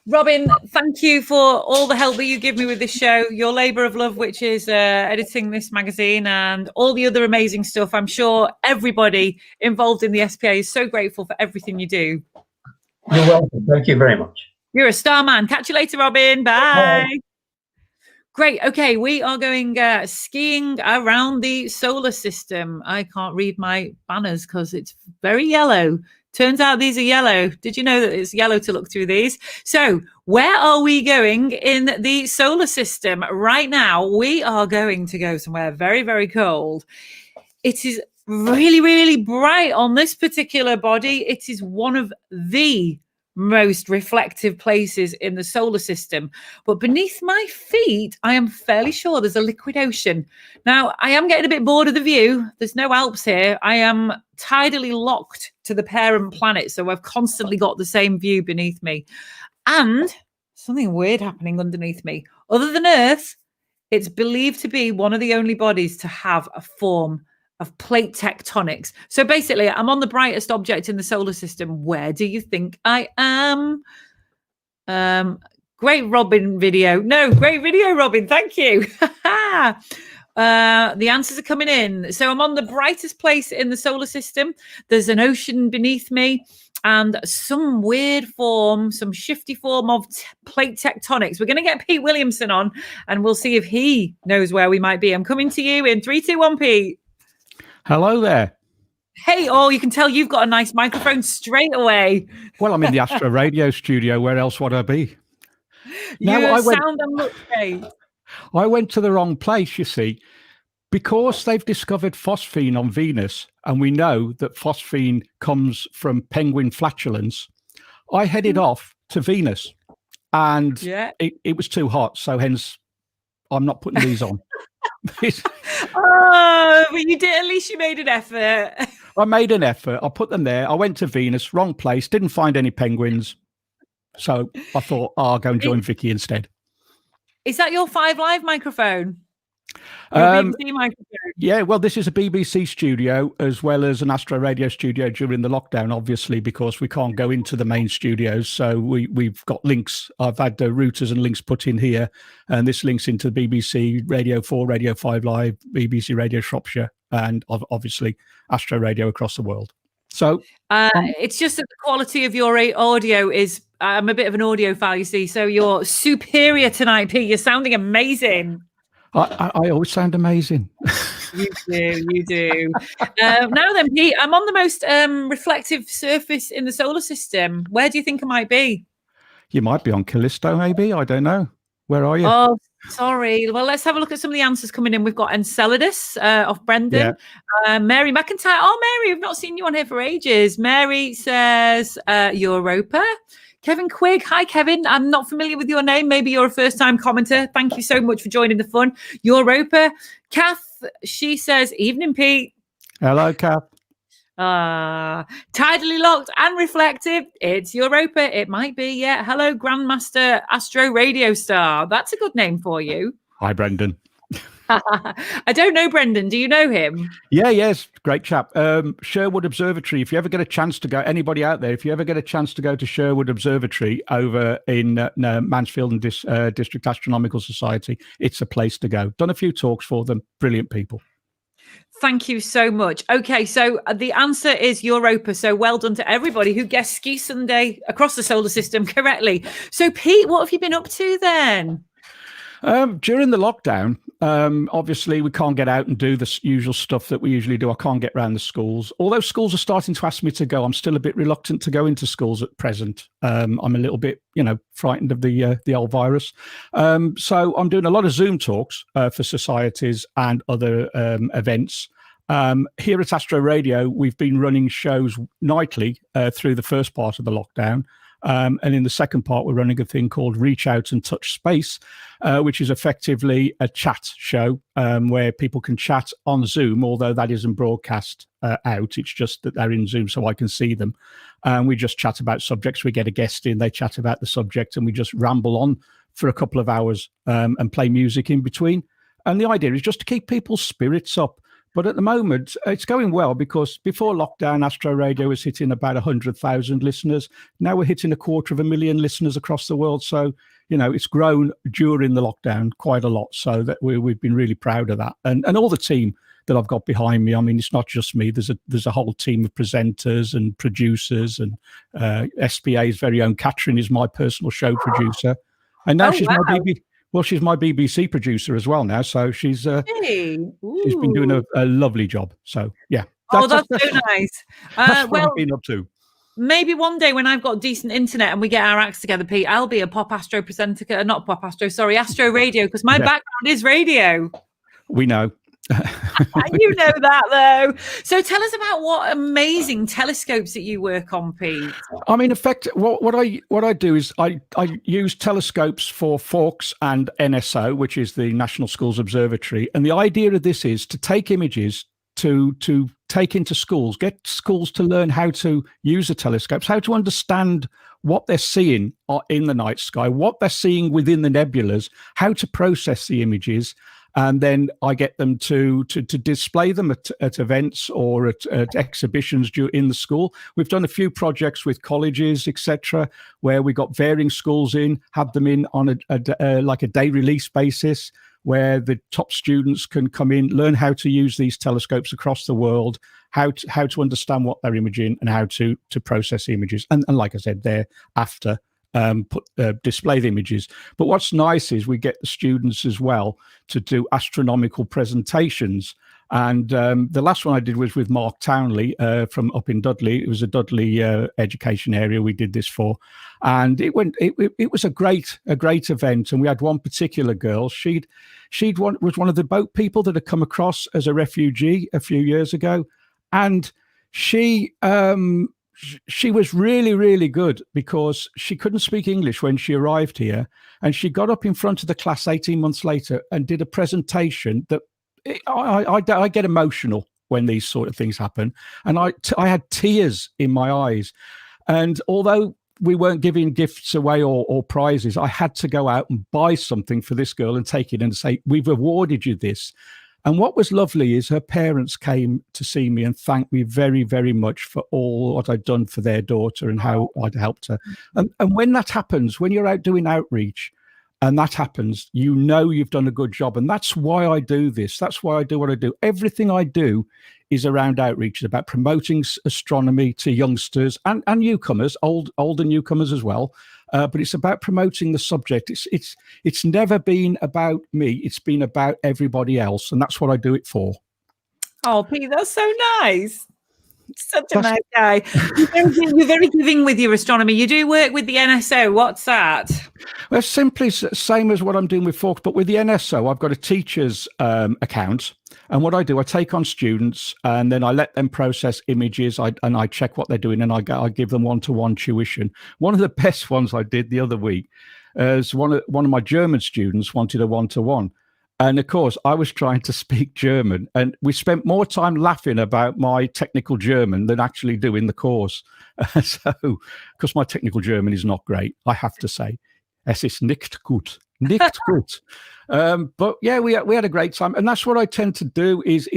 Robin, thank you for all the help that you give me with this show, your labour of love, which is editing this magazine, and all the other amazing stuff. I'm sure everybody involved in the SPA is so grateful for everything you do. You're welcome. Thank you very much. You're a star, man. Catch you later, Robin. Bye. Bye. Great. Okay, we are going skiing around the solar system. I can't read my banners because it's very yellow. Turns out these are yellow. Did you know that it's yellow to look through these? So where are we going in the solar system? Right now, we are going to go somewhere very, very cold. It is really, really bright on this particular body. It is one of the most reflective places in the solar system. But beneath my feet, I am fairly sure there's a liquid ocean. Now, I am getting a bit bored of the view. There's no Alps here. I am tidally locked to the parent planet, so I've constantly got the same view beneath me. And something weird happening underneath me. Other than Earth, it's believed to be one of the only bodies to have a form of plate tectonics. So basically, I'm on the brightest object in the solar system. Where do you think I am? Great Robin video. No, great video, Robin. Thank you. The answers are coming in. So I'm on the brightest place in the solar system. There's an ocean beneath me and some weird form, some shifty form of plate tectonics. We're going to get Pete Williamson on and we'll see if he knows where we might be. I'm coming to you in 3, 2, 1, Pete. Hello there. Hey, oh, you can tell you've got a nice microphone straight away. Well, I'm in the Astro Radio studio. Where else would I be? Now, sound and look great. I went to the wrong place, you see, because they've discovered phosphine on Venus, and we know that phosphine comes from penguin flatulence. I headed off to Venus, and it was too hot, so hence I'm not putting these on. Oh, but you did. At least you made an effort. I made an effort. I put them there. I went to Venus, wrong place, didn't find any penguins. So I thought, I'll go and join Vicky instead. Is that your 5 Live microphone? BBC microphone? Yeah, well, this is a BBC studio as well as an Astro Radio studio during the lockdown, obviously, because we can't go into the main studios. So we've got links. I've had the routers and links put in here, and this links into BBC Radio 4, Radio 5 Live, BBC Radio Shropshire, and obviously Astro Radio across the world. So it's just that the quality of your audio is, I'm a bit of an audiophile, you see, so you're superior tonight, Pete. You're sounding amazing. I always sound amazing. You do. Now then, Pete, I'm on the most reflective surface in the solar system. Where do you think I might be? You might be on Callisto, maybe. I don't know. Where are you? Oh, sorry. Well, let's have a look at some of the answers coming in. We've got Enceladus off Brendan. Yeah. Mary McIntyre. Oh, Mary, we've not seen you on here for ages. Mary says Europa. Kevin Quigg. Hi, Kevin. I'm not familiar with your name. Maybe you're a first-time commenter. Thank you so much for joining the fun. Europa. Kath, she says, evening, Pete. Hello, Kath. Tidally locked and reflective. It's Europa. It might be, yeah. Hello, Grandmaster Astro Radio Star. That's a good name for you. Hi, Brendan. I don't know Brendan. Do you know him? Yeah, yes, great chap. Sherwood Observatory. If you ever get a chance to go, anybody out there, if you ever get a chance to go to Sherwood Observatory over in Mansfield and District Astronomical Society, it's a place to go. Done a few talks for them. Brilliant people. Thank you so much. Okay, so the answer is Europa. So well done to everybody who guessed Ski Sunday across the solar system correctly. So Pete, what have you been up to then? During the lockdown, obviously we can't get out and do the usual stuff that we usually do. I can't get around the schools. Although schools are starting to ask me to go, I'm still a bit reluctant to go into schools at present. I'm a little bit, frightened of the old virus. So I'm doing a lot of Zoom talks for societies and other events. Here at Astro Radio, we've been running shows nightly through the first part of the lockdown. And in the second part, we're running a thing called Reach Out and Touch Space, which is effectively a chat show where people can chat on Zoom, although that isn't broadcast out. It's just that they're in Zoom so I can see them. And we just chat about subjects. We get a guest in, they chat about the subject, and we just ramble on for a couple of hours and play music in between. And the idea is just to keep people's spirits up. But at the moment, it's going well because before lockdown, Astro Radio was hitting about 100,000 listeners. Now we're hitting 250,000 listeners across the world. So, it's grown during the lockdown quite a lot. So that we've been really proud of that. And all the team that I've got behind me, I mean, it's not just me. There's a whole team of presenters and producers, and SPA's very own Catherine is my personal show producer. And now she's my BBC producer as well now. So she's been doing a lovely job. So, yeah. That's so nice. That's what I've been up to. Maybe one day when I've got decent internet and we get our acts together, Pete, I'll be a Pop Astro presenter, not Pop Astro, sorry, Astro Radio, because my background is radio. We know. You know that, though. So tell us about what amazing telescopes that you work on, Pete. I mean, in fact, what I do is I use telescopes for Faulkes and NSO, which is the National Schools Observatory. And the idea of this is to take images to take into schools, get schools to learn how to use the telescopes, how to understand what they're seeing in the night sky, what they're seeing within the nebulas, how to process the images. And then I get them to display them at events or at exhibitions in the school. We've done a few projects with colleges, etc., where we got varying schools in, had them in on like a day release basis, where the top students can come in, learn how to use these telescopes across the world, how to understand what they're imaging and how to process images. And like I said, thereafter, display the images. But what's nice is we get the students as well to do astronomical presentations. And the last one I did was with Mark Townley from up in Dudley. It was a Dudley education area we did this for, and it was a great event. And we had one particular girl. Was one of the boat people that had come across as a refugee a few years ago, and she was really, really good because she couldn't speak English when she arrived here. And she got up in front of the class 18 months later and did a presentation that I get emotional when these sort of things happen. And I had tears in my eyes. And although we weren't giving gifts away or prizes, I had to go out and buy something for this girl and take it and say, we've awarded you this. And what was lovely is her parents came to see me and thanked me very, very much for all what I'd done for their daughter and how I'd helped her. And when that happens, when you're out doing outreach and that happens, you've done a good job. And that's why I do this. That's why I do what I do. Everything I do is around outreach. It's about promoting astronomy to youngsters and newcomers, older newcomers as well. But it's about promoting the subject. It's never been about me. It's been about everybody else. And that's what I do it for. Oh, Pete, that's so nice. Such a nice guy. You're very giving with your astronomy. You do work with the NSO. What's that? Well, it's simply the same as what I'm doing with Faulkes, but with the NSO, I've got a teacher's account. And what I do, I take on students and then I let them process images and I check what they're doing and I give them one-to-one tuition. One of the best ones I did the other week is one of my German students wanted a one-to-one. And of course, I was trying to speak German, and we spent more time laughing about my technical German than actually doing the course. So, because my technical German is not great, I have to say, es ist nicht gut, nicht gut. But yeah, we had a great time, and that's what I tend to do is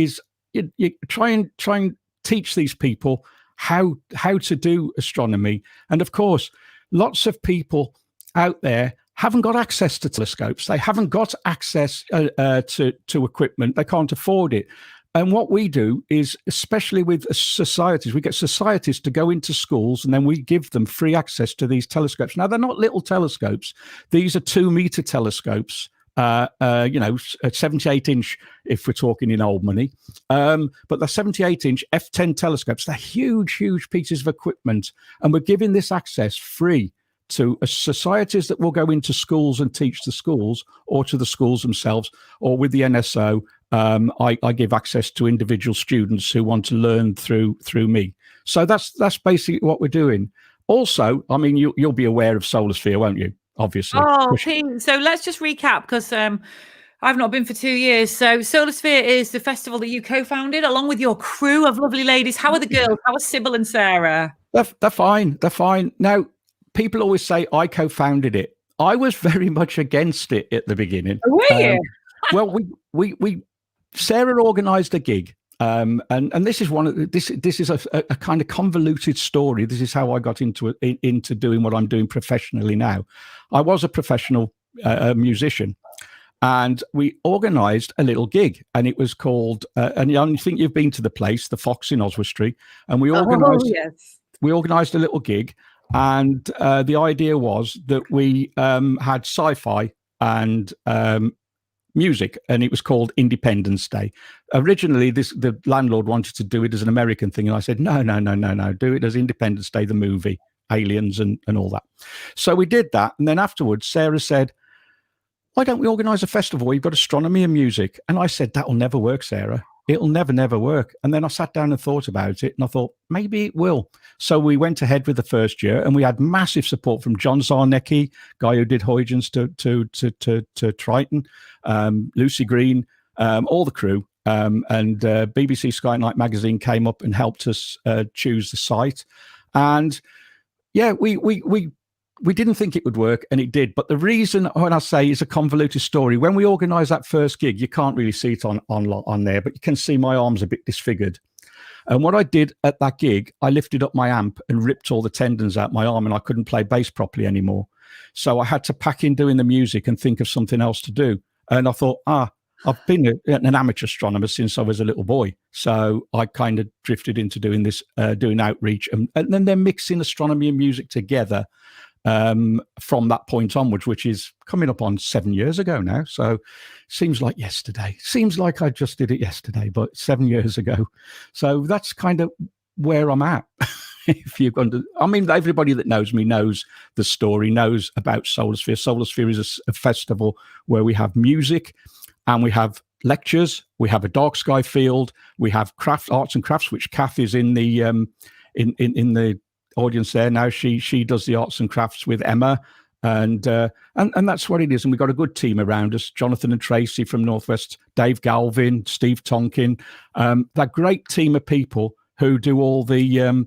you try and teach these people how to do astronomy, and of course, lots of people out there haven't got access to telescopes. They haven't got access to equipment. They can't afford it. And what we do is, especially with societies, we get societies to go into schools and then we give them free access to these telescopes. Now, they're not little telescopes. These are 2-meter telescopes. a 78-inch if we're talking in old money. But the 78-inch F10 telescopes, they're huge pieces of equipment, and we're giving this access free to societies that will go into schools and teach the schools, or to the schools themselves, or with the NSO. I give access to individual students who want to learn through me. So that's basically what we're doing. Also, I mean, you'll be aware of Solarsphere, won't you? Obviously. Oh, Pete, so let's just recap, because I've not been for 2 years. So Solarsphere is the festival that you co-founded along with your crew of lovely ladies. How are the girls? How are Sybil and Sarah? They're fine. They're fine. Now, people always say I co-founded it. I was very much against it at the beginning. Were you? Well, we Sarah organised a gig. And this is this is a kind of convoluted story. This is how I got into doing what I'm doing professionally now. I was a professional musician, and we organised a little gig, and it was called. And I think you've been to the place, the Faulkes in Oswestry, and we organised. Yes. We organised a little gig, and the idea was that we had sci-fi and music, and it was called Independence Day. Originally, the landlord wanted to do it as an American thing, and I said, no, do it as Independence Day, the movie, aliens and all that. So we did that, and then afterwards, Sarah said, why don't we organise a festival where you've got astronomy and music? And I said, that'll never work, Sarah. It'll never work. And then I sat down and thought about it, and I thought, maybe it will. So we went ahead with the first year, and we had massive support from John Zarnecki, guy who did Huygens to Triton, Lucy Green, all the crew, and BBC Sky Night magazine came up and helped us choose the site. And yeah, we didn't think it would work, and it did. But the reason, when I say it's a convoluted story, when we organised that first gig, you can't really see it on there, but you can see my arms a bit disfigured. And what I did at that gig, I lifted up my amp and ripped all the tendons out my arm, and I couldn't play bass properly anymore. So I had to pack in doing the music and think of something else to do. And I thought, I've been an amateur astronomer since I was a little boy. So I kind of drifted into doing this, doing outreach, and then they're mixing astronomy and music together. From that point onwards, which is coming up on 7 years ago now. So seems like yesterday. Seems like I just did it yesterday, but 7 years ago. So that's kind of where I'm at. If you're going to, I mean, everybody that knows me knows the story, knows about Solarsphere. Solarsphere is a festival where we have music, and we have lectures. We have a dark sky field. We have arts and crafts, which Kath is in the in the audience there now. She does the arts and crafts with Emma, and that's what it is. And we've got a good team around us: Jonathan and Tracy from Northwest, Dave Galvin, Steve Tonkin. That great team of people who do all the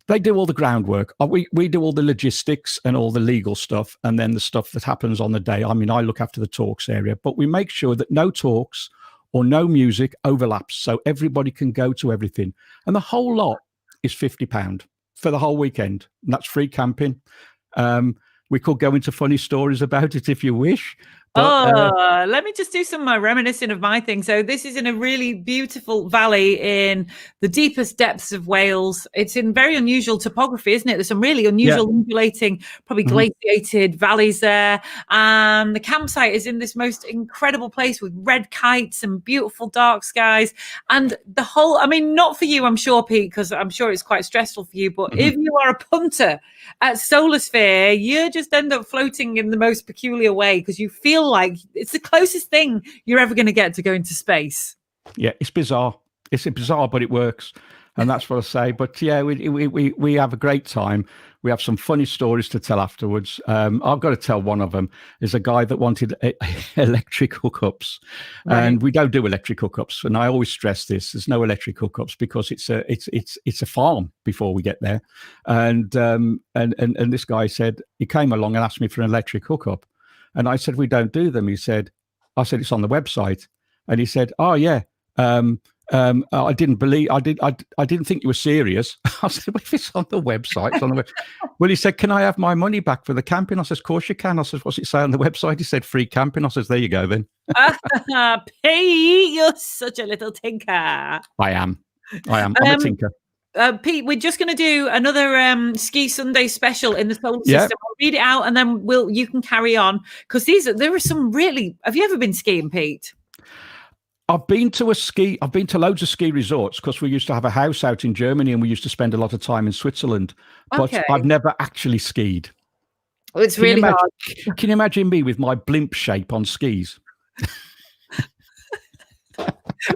they do all the groundwork. We do all the logistics and all the legal stuff, and then the stuff that happens on the day. I mean, I look after the talks area, but we make sure that no talks or no music overlaps, so everybody can go to everything. And the whole lot is £50 for the whole weekend, and that's free camping. We could go into funny stories about it if you wish. But, let me just do some reminiscing of my thing. So this is in a really beautiful valley in the deepest depths of Wales. It's in very unusual topography, isn't it? There's some really unusual undulating, probably glaciated valleys there. And the campsite is in this most incredible place with red kites and beautiful dark skies. And the whole, I mean, not for you, I'm sure, Pete, because I'm sure it's quite stressful for you. But if you are a punter at Solarsphere, you just end up floating in the most peculiar way, because you feel like it's the closest thing you're ever going to get to going to space. Yeah, it's bizarre. It's bizarre, but it works, and that's what I say. But yeah, we have a great time. We have some funny stories to tell afterwards. I've got to tell one of them. Is a guy that wanted electric hookups, and we don't do electric hookups. And I always stress this: there's no electric hookups, because it's a farm before we get there. And this guy said, he came along and asked me for an electric hookup. And I said, we don't do them. I said, it's on the website. And he said, oh yeah. I didn't think you were serious. I said, well, if it's on the website, it's on the Well, he said, can I have my money back for the camping? I said, of course you can. I said, what's it say on the website? He said, free camping. I said, there you go then. Pete, you're such a little tinker. I am. I'm a tinker. Pete, we're just going to do another Ski Sunday special in the solar Yeah. system. I'll read it out, and then you can carry on, because there are some really. Have you ever been skiing, Pete? I've been to loads of ski resorts, because we used to have a house out in Germany and we used to spend a lot of time in Switzerland. But Okay. I've never actually skied. Well, it's really hard. Can you imagine me with my blimp shape on skis?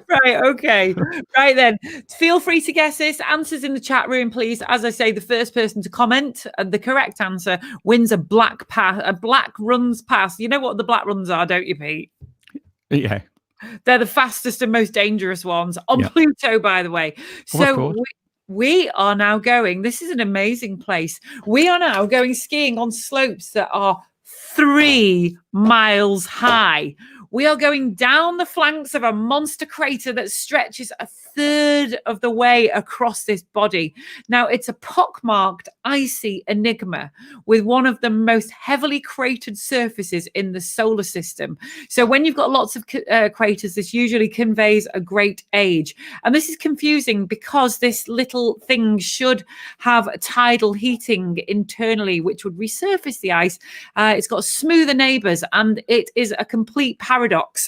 Right, okay. Right then. Feel free to guess this. Answers in the chat room, please. As I say, the first person to comment the correct answer wins a black runs pass. You know what the black runs are, don't you, Pete? Yeah. They're the fastest and most dangerous ones on Pluto, by the way. So we are now going. This is an amazing place. We are now going skiing on slopes that are 3 miles high. We are going down the flanks of a monster crater that stretches a third of the way across this body. Now, it's a pockmarked, icy enigma with one of the most heavily cratered surfaces in the solar system. So when you've got lots of craters, this usually conveys a great age. And this is confusing because this little thing should have tidal heating internally, which would resurface the ice. It's got smoother neighbors, and it is a complete paradox.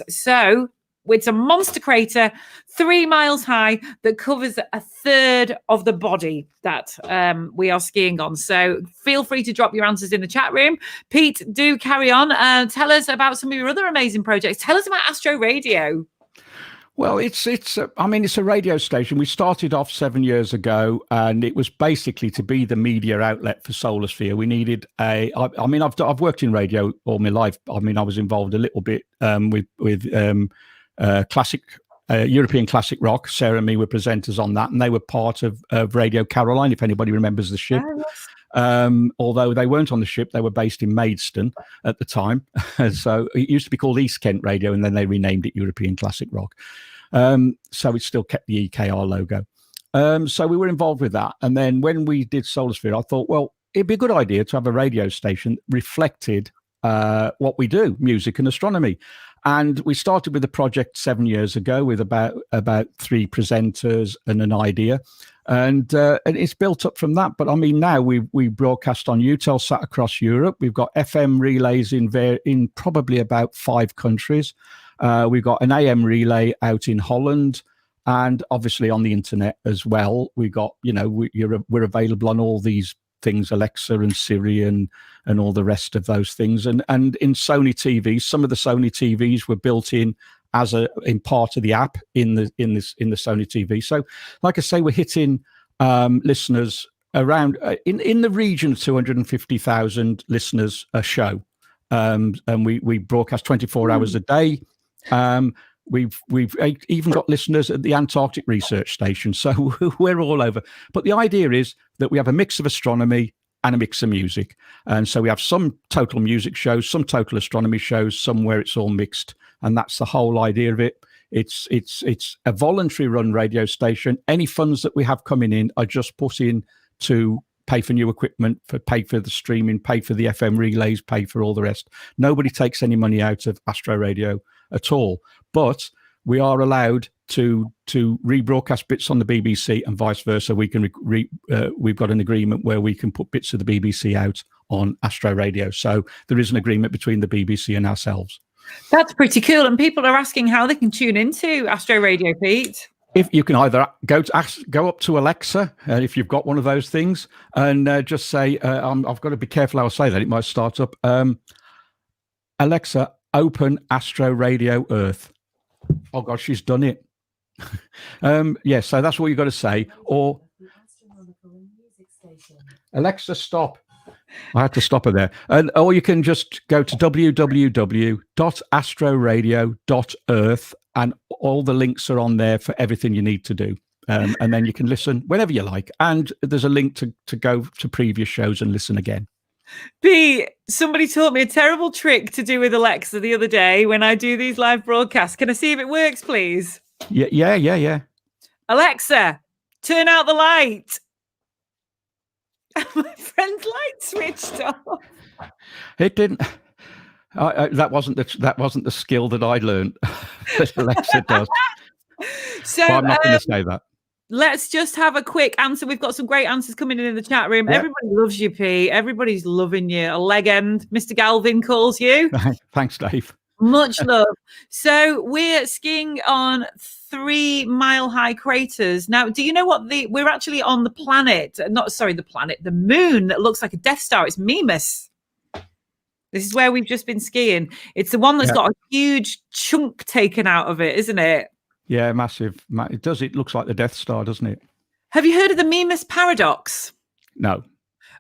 So it's a monster crater 3 miles high that covers a third of the body that we are skiing on. So feel free to drop your answers in the chat room. Pete, do carry on. Tell us about some of your other amazing projects. Tell us about Astro Radio. Well, it's a radio station. We started off 7 years ago, and it was basically to be the media outlet for Solarsphere. We needed I've worked in radio all my life. I mean, I was involved a little bit with classic European classic rock. Sarah and me were presenters on that, and they were part of Radio Caroline, if anybody remembers the ship. Although they weren't on the ship, they were based in Maidstone at the time. So it used to be called East Kent Radio, and then they renamed it European Classic Rock. So it still kept the EKR logo. So we were involved with that. And then when we did Solarsphere, I thought, well, it'd be a good idea to have a radio station that reflected what we do, music and astronomy. And we started with the project 7 years ago with about 3 presenters and an idea. And it's built up from that. But I mean, now we broadcast on Eutelsat across Europe. We've got FM relays in probably about 5 countries. We've got an AM relay out in Holland, and obviously on the internet as well. We got, we're available on all these things, Alexa and Siri and all the rest of those things. And in Sony TVs, some of the Sony TVs were built in in part of the app in the Sony TV. So, like I say, we're hitting listeners around in the region of 250,000 listeners a show, and we broadcast 24 hours a day. We've even got listeners at the Antarctic Research Station, so we're all over. But the idea is that we have a mix of astronomy and a mix of music, and so we have some total music shows, some total astronomy shows, some where it's all mixed, and that's the whole idea of it. It's a voluntary run radio station. Any funds that we have coming in are just put in to pay for new equipment, pay for the streaming, pay for the FM relays, pay for all the rest. Nobody takes any money out of Astro Radio at all, but we are allowed to rebroadcast bits on the BBC and vice versa. We can we've got an agreement where we can put bits of the BBC out on Astro Radio. So there is an agreement between the BBC and ourselves. That's pretty cool. And people are asking how they can tune into Astro Radio, Pete. If you can either go up to Alexa, if you've got one of those things, and just say, I've got to be careful how I say that, it might start up. Alexa, open Astro Radio Earth. Oh God, she's done it. Yeah, so that's what you've got to say. Or Alexa, stop. I had to stop her there. Or you can just go to www.astroradio.earth, and all the links are on there for everything you need to do. And then you can listen whenever you like. And there's a link to go to previous shows and listen again. Pete, somebody taught me a terrible trick to do with Alexa the other day when I do these live broadcasts. Can I see if it works, please? Yeah. Alexa, turn out the light. My friend's light switched off. It didn't. That wasn't the skill that I learned. That Alexa does. So but I'm not going to say that. let's just have a quick answer. We've got some great answers coming in the chat room. Yep. Everybody loves you, Pete. Everybody's loving you. A legend. Mr. Galvin calls you. Thanks, Dave. Much love. So we're skiing on 3 mile high craters. Now, do you know what we're actually on the the moon that looks like a Death Star. It's Mimas. This is where we've just been skiing. It's the one that's got a huge chunk taken out of it, isn't it? Yeah, massive. It does. It looks like the Death Star, doesn't it? Have you heard of the Mimas paradox? No.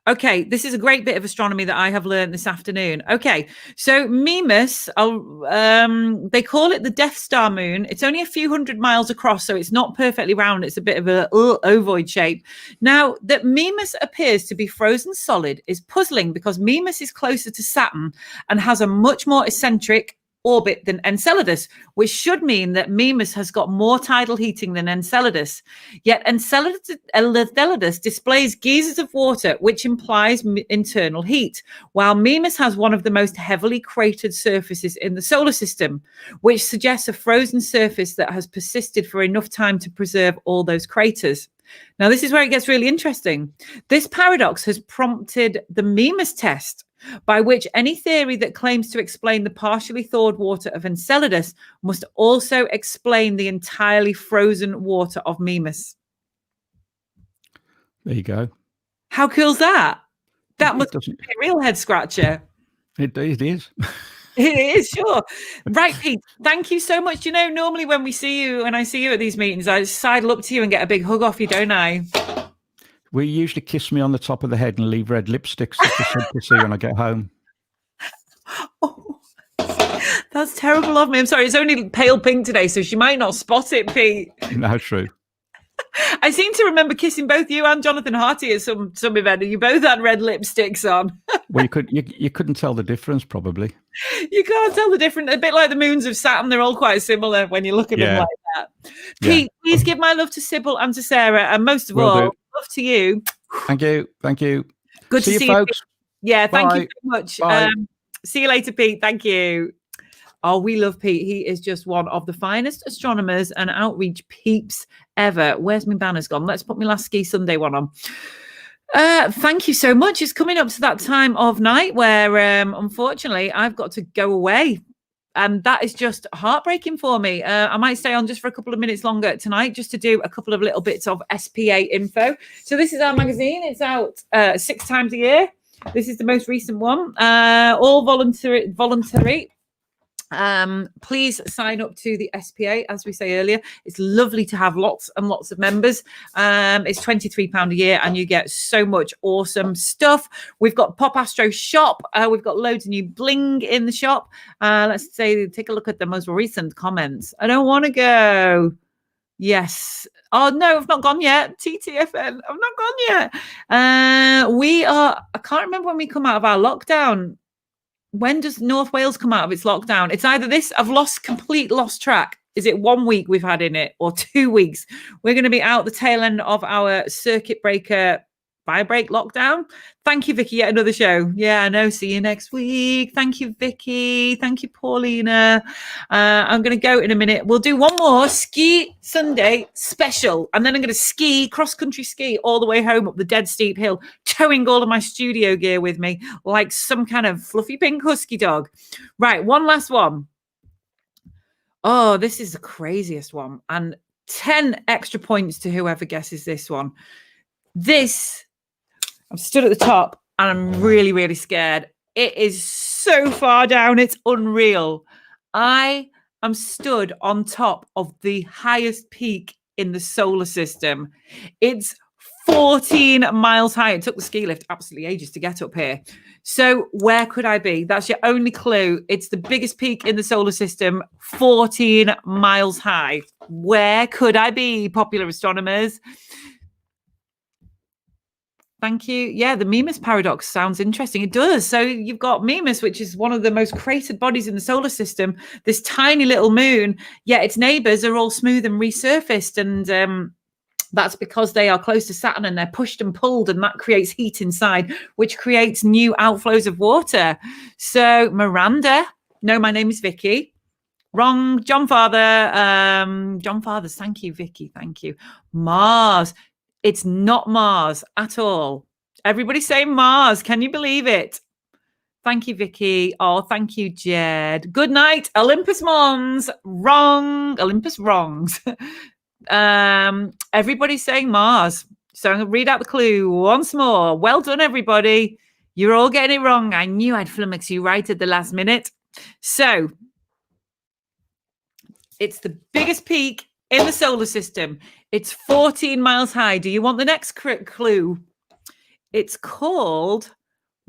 Okay, this is a great bit of astronomy that I have learned this afternoon. Okay, so Mimas, they call it the Death Star moon. It's only a few hundred miles across, so it's not perfectly round. It's a bit of a ovoid shape. Now, that Mimas appears to be frozen solid is puzzling because Mimas is closer to Saturn and has a much more eccentric orbit than Enceladus, which should mean that Mimas has got more tidal heating than Enceladus. Yet Enceladus displays geysers of water, which implies internal heat, while Mimas has one of the most heavily cratered surfaces in the solar system, which suggests a frozen surface that has persisted for enough time to preserve all those craters. Now, this is where it gets really interesting. This paradox has prompted the Mimas test, by which any theory that claims to explain the partially thawed water of Enceladus must also explain the entirely frozen water of Mimas. There you go. How cool is that? That must be a real head scratcher. It is. It is, sure. Right, Pete, thank you so much. You know, normally when I see you at these meetings, I sidle up to you and get a big hug off you, don't I? Well, you usually kiss me on the top of the head and leave red lipsticks to see when I get home. Oh, that's terrible of me. I'm sorry. It's only pale pink today, so she might not spot it, Pete. No, true. I seem to remember kissing both you and Jonathan Harty at some event, and you both had red lipsticks on. Well, you couldn't tell the difference, probably. You can't tell the difference. A bit like the moons of Saturn, they're all quite similar when you look at them like that. Pete, please give my love to Sybil and to Sarah, and most of all, love to you. Thank you. Good to see you, folks. Yeah, thank you very much. Bye. See you later, Pete. Thank you. Oh, we love Pete. He is just one of the finest astronomers and outreach peeps ever. Where's my banners gone? Let's put my last Ski Sunday one on. Thank you so much. It's coming up to that time of night where, unfortunately, I've got to go away. And that is just heartbreaking for me. I might stay on just for a couple of minutes longer tonight just to do a couple of little bits of SPA info. So this is our magazine. It's out 6 times a year. This is the most recent one. All voluntary. Please sign up to the SPA. As we say earlier, it's lovely to have lots and lots of members. It's £23 a year and you get so much awesome stuff. We've got Pop Astro shop. We've got loads of new bling in the shop. Let's take a look at the most recent comments. I don't want to go. Yes. Oh no, I've not gone yet. TTFN, I've not gone yet. I can't remember when we come out of our lockdown. When does North Wales come out of its lockdown? It's either this, I've lost track. Is it 1 week we've had in it or 2 weeks? We're going to be out the tail end of our circuit breaker fire break lockdown. Thank you, Vicky. Yet another show. Yeah, I know. See you next week. Thank you, Vicky. Thank you, Paulina. I'm going to go in a minute. We'll do one more Ski Sunday special. And then I'm going to cross-country ski all the way home up the dead steep hill, towing all of my studio gear with me like some kind of fluffy pink husky dog. Right, one last one. Oh, this is the craziest one. And 10 extra points to whoever guesses this one. I'm stood at the top and I'm really, really scared. It is so far down. It's unreal. I am stood on top of the highest peak in the solar system. It's 14 miles high. It took the ski lift absolutely ages to get up here. So where could I be? That's your only clue. It's the biggest peak in the solar system, 14 miles high. Where could I be, popular astronomers? Thank you. Yeah, the Mimas paradox sounds interesting. It does. So you've got Mimas, which is one of the most cratered bodies in the solar system, this tiny little moon, yet its neighbours are all smooth and resurfaced. And that's because they are close to Saturn and they're pushed and pulled, and that creates heat inside, which creates new outflows of water. So Miranda, no, my name is Vicky. Wrong. John Father. John Fathers. Thank you, Vicky. Thank you. Mars. It's not Mars at all. Everybody's saying Mars. Can you believe it? Thank you, Vicky. Oh, thank you, Jed. Good night, Olympus Mons. Wrong. Olympus wrongs. Everybody's saying Mars. So I'm going to read out the clue once more. Well done, everybody. You're all getting it wrong. I knew I'd flummox you right at the last minute. So it's the biggest peak in the solar system. It's 14 miles high. Do you want the next clue? It's called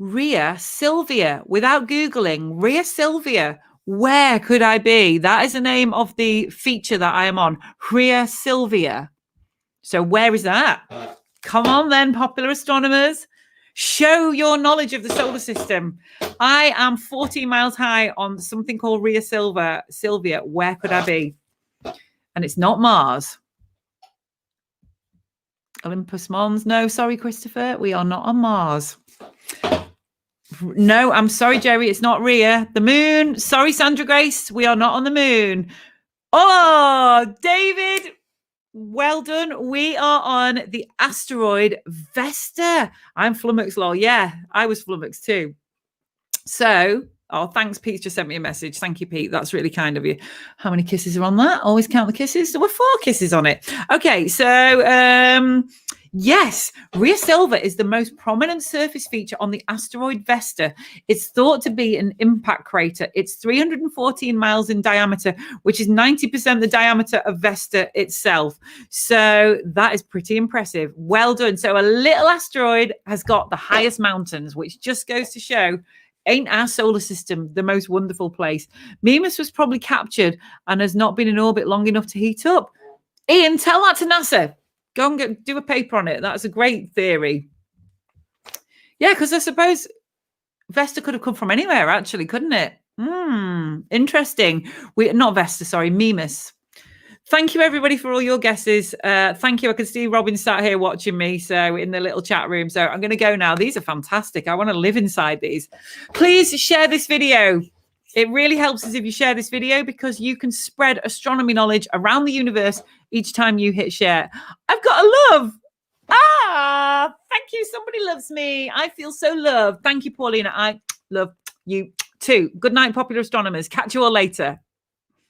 Rhea Silvia. Without Googling, Rhea Silvia. Where could I be? That is the name of the feature that I am on. Rhea Silvia. So where is that? Come on then, popular astronomers. Show your knowledge of the solar system. I am 14 miles high on something called Rhea Silvia. Where could I be? And it's not Mars. Olympus Mons. No, sorry, Christopher. We are not on Mars. No, I'm sorry, Jerry. It's not Rhea. The moon. Sorry, Sandra Grace. We are not on the moon. Oh, David. Well done. We are on the asteroid Vesta. I'm flummoxed, lol. Yeah, I was flummoxed too. So, oh, thanks. Pete just sent me a message. Thank you, Pete. That's really kind of you. How many kisses are on that? Always count the kisses. There were 4 kisses on it. Okay, so yes, Rhea Silvia is the most prominent surface feature on the asteroid Vesta. It's thought to be an impact crater. It's 314 miles in diameter, which is 90% the diameter of Vesta itself. So that is pretty impressive. Well done. So a little asteroid has got the highest mountains, which just goes to show, ain't our solar system the most wonderful place? Mimas was probably captured and has not been in orbit long enough to heat up. Ian, tell that to NASA. Go and do a paper on it. That's a great theory. Yeah, because I suppose Vesta could have come from anywhere, actually, couldn't it? Interesting. Not Vesta, sorry, Mimas. Thank you, everybody, for all your guesses. Thank you. I can see Robin sat here watching me, so in the little chat room. So I'm going to go now. These are fantastic. I want to live inside these. Please share this video. It really helps us if you share this video, because you can spread astronomy knowledge around the universe each time you hit share. I've got a love. Thank you. Somebody loves me. I feel so loved. Thank you, Paulina. I love you too. Good night, popular astronomers. Catch you all later.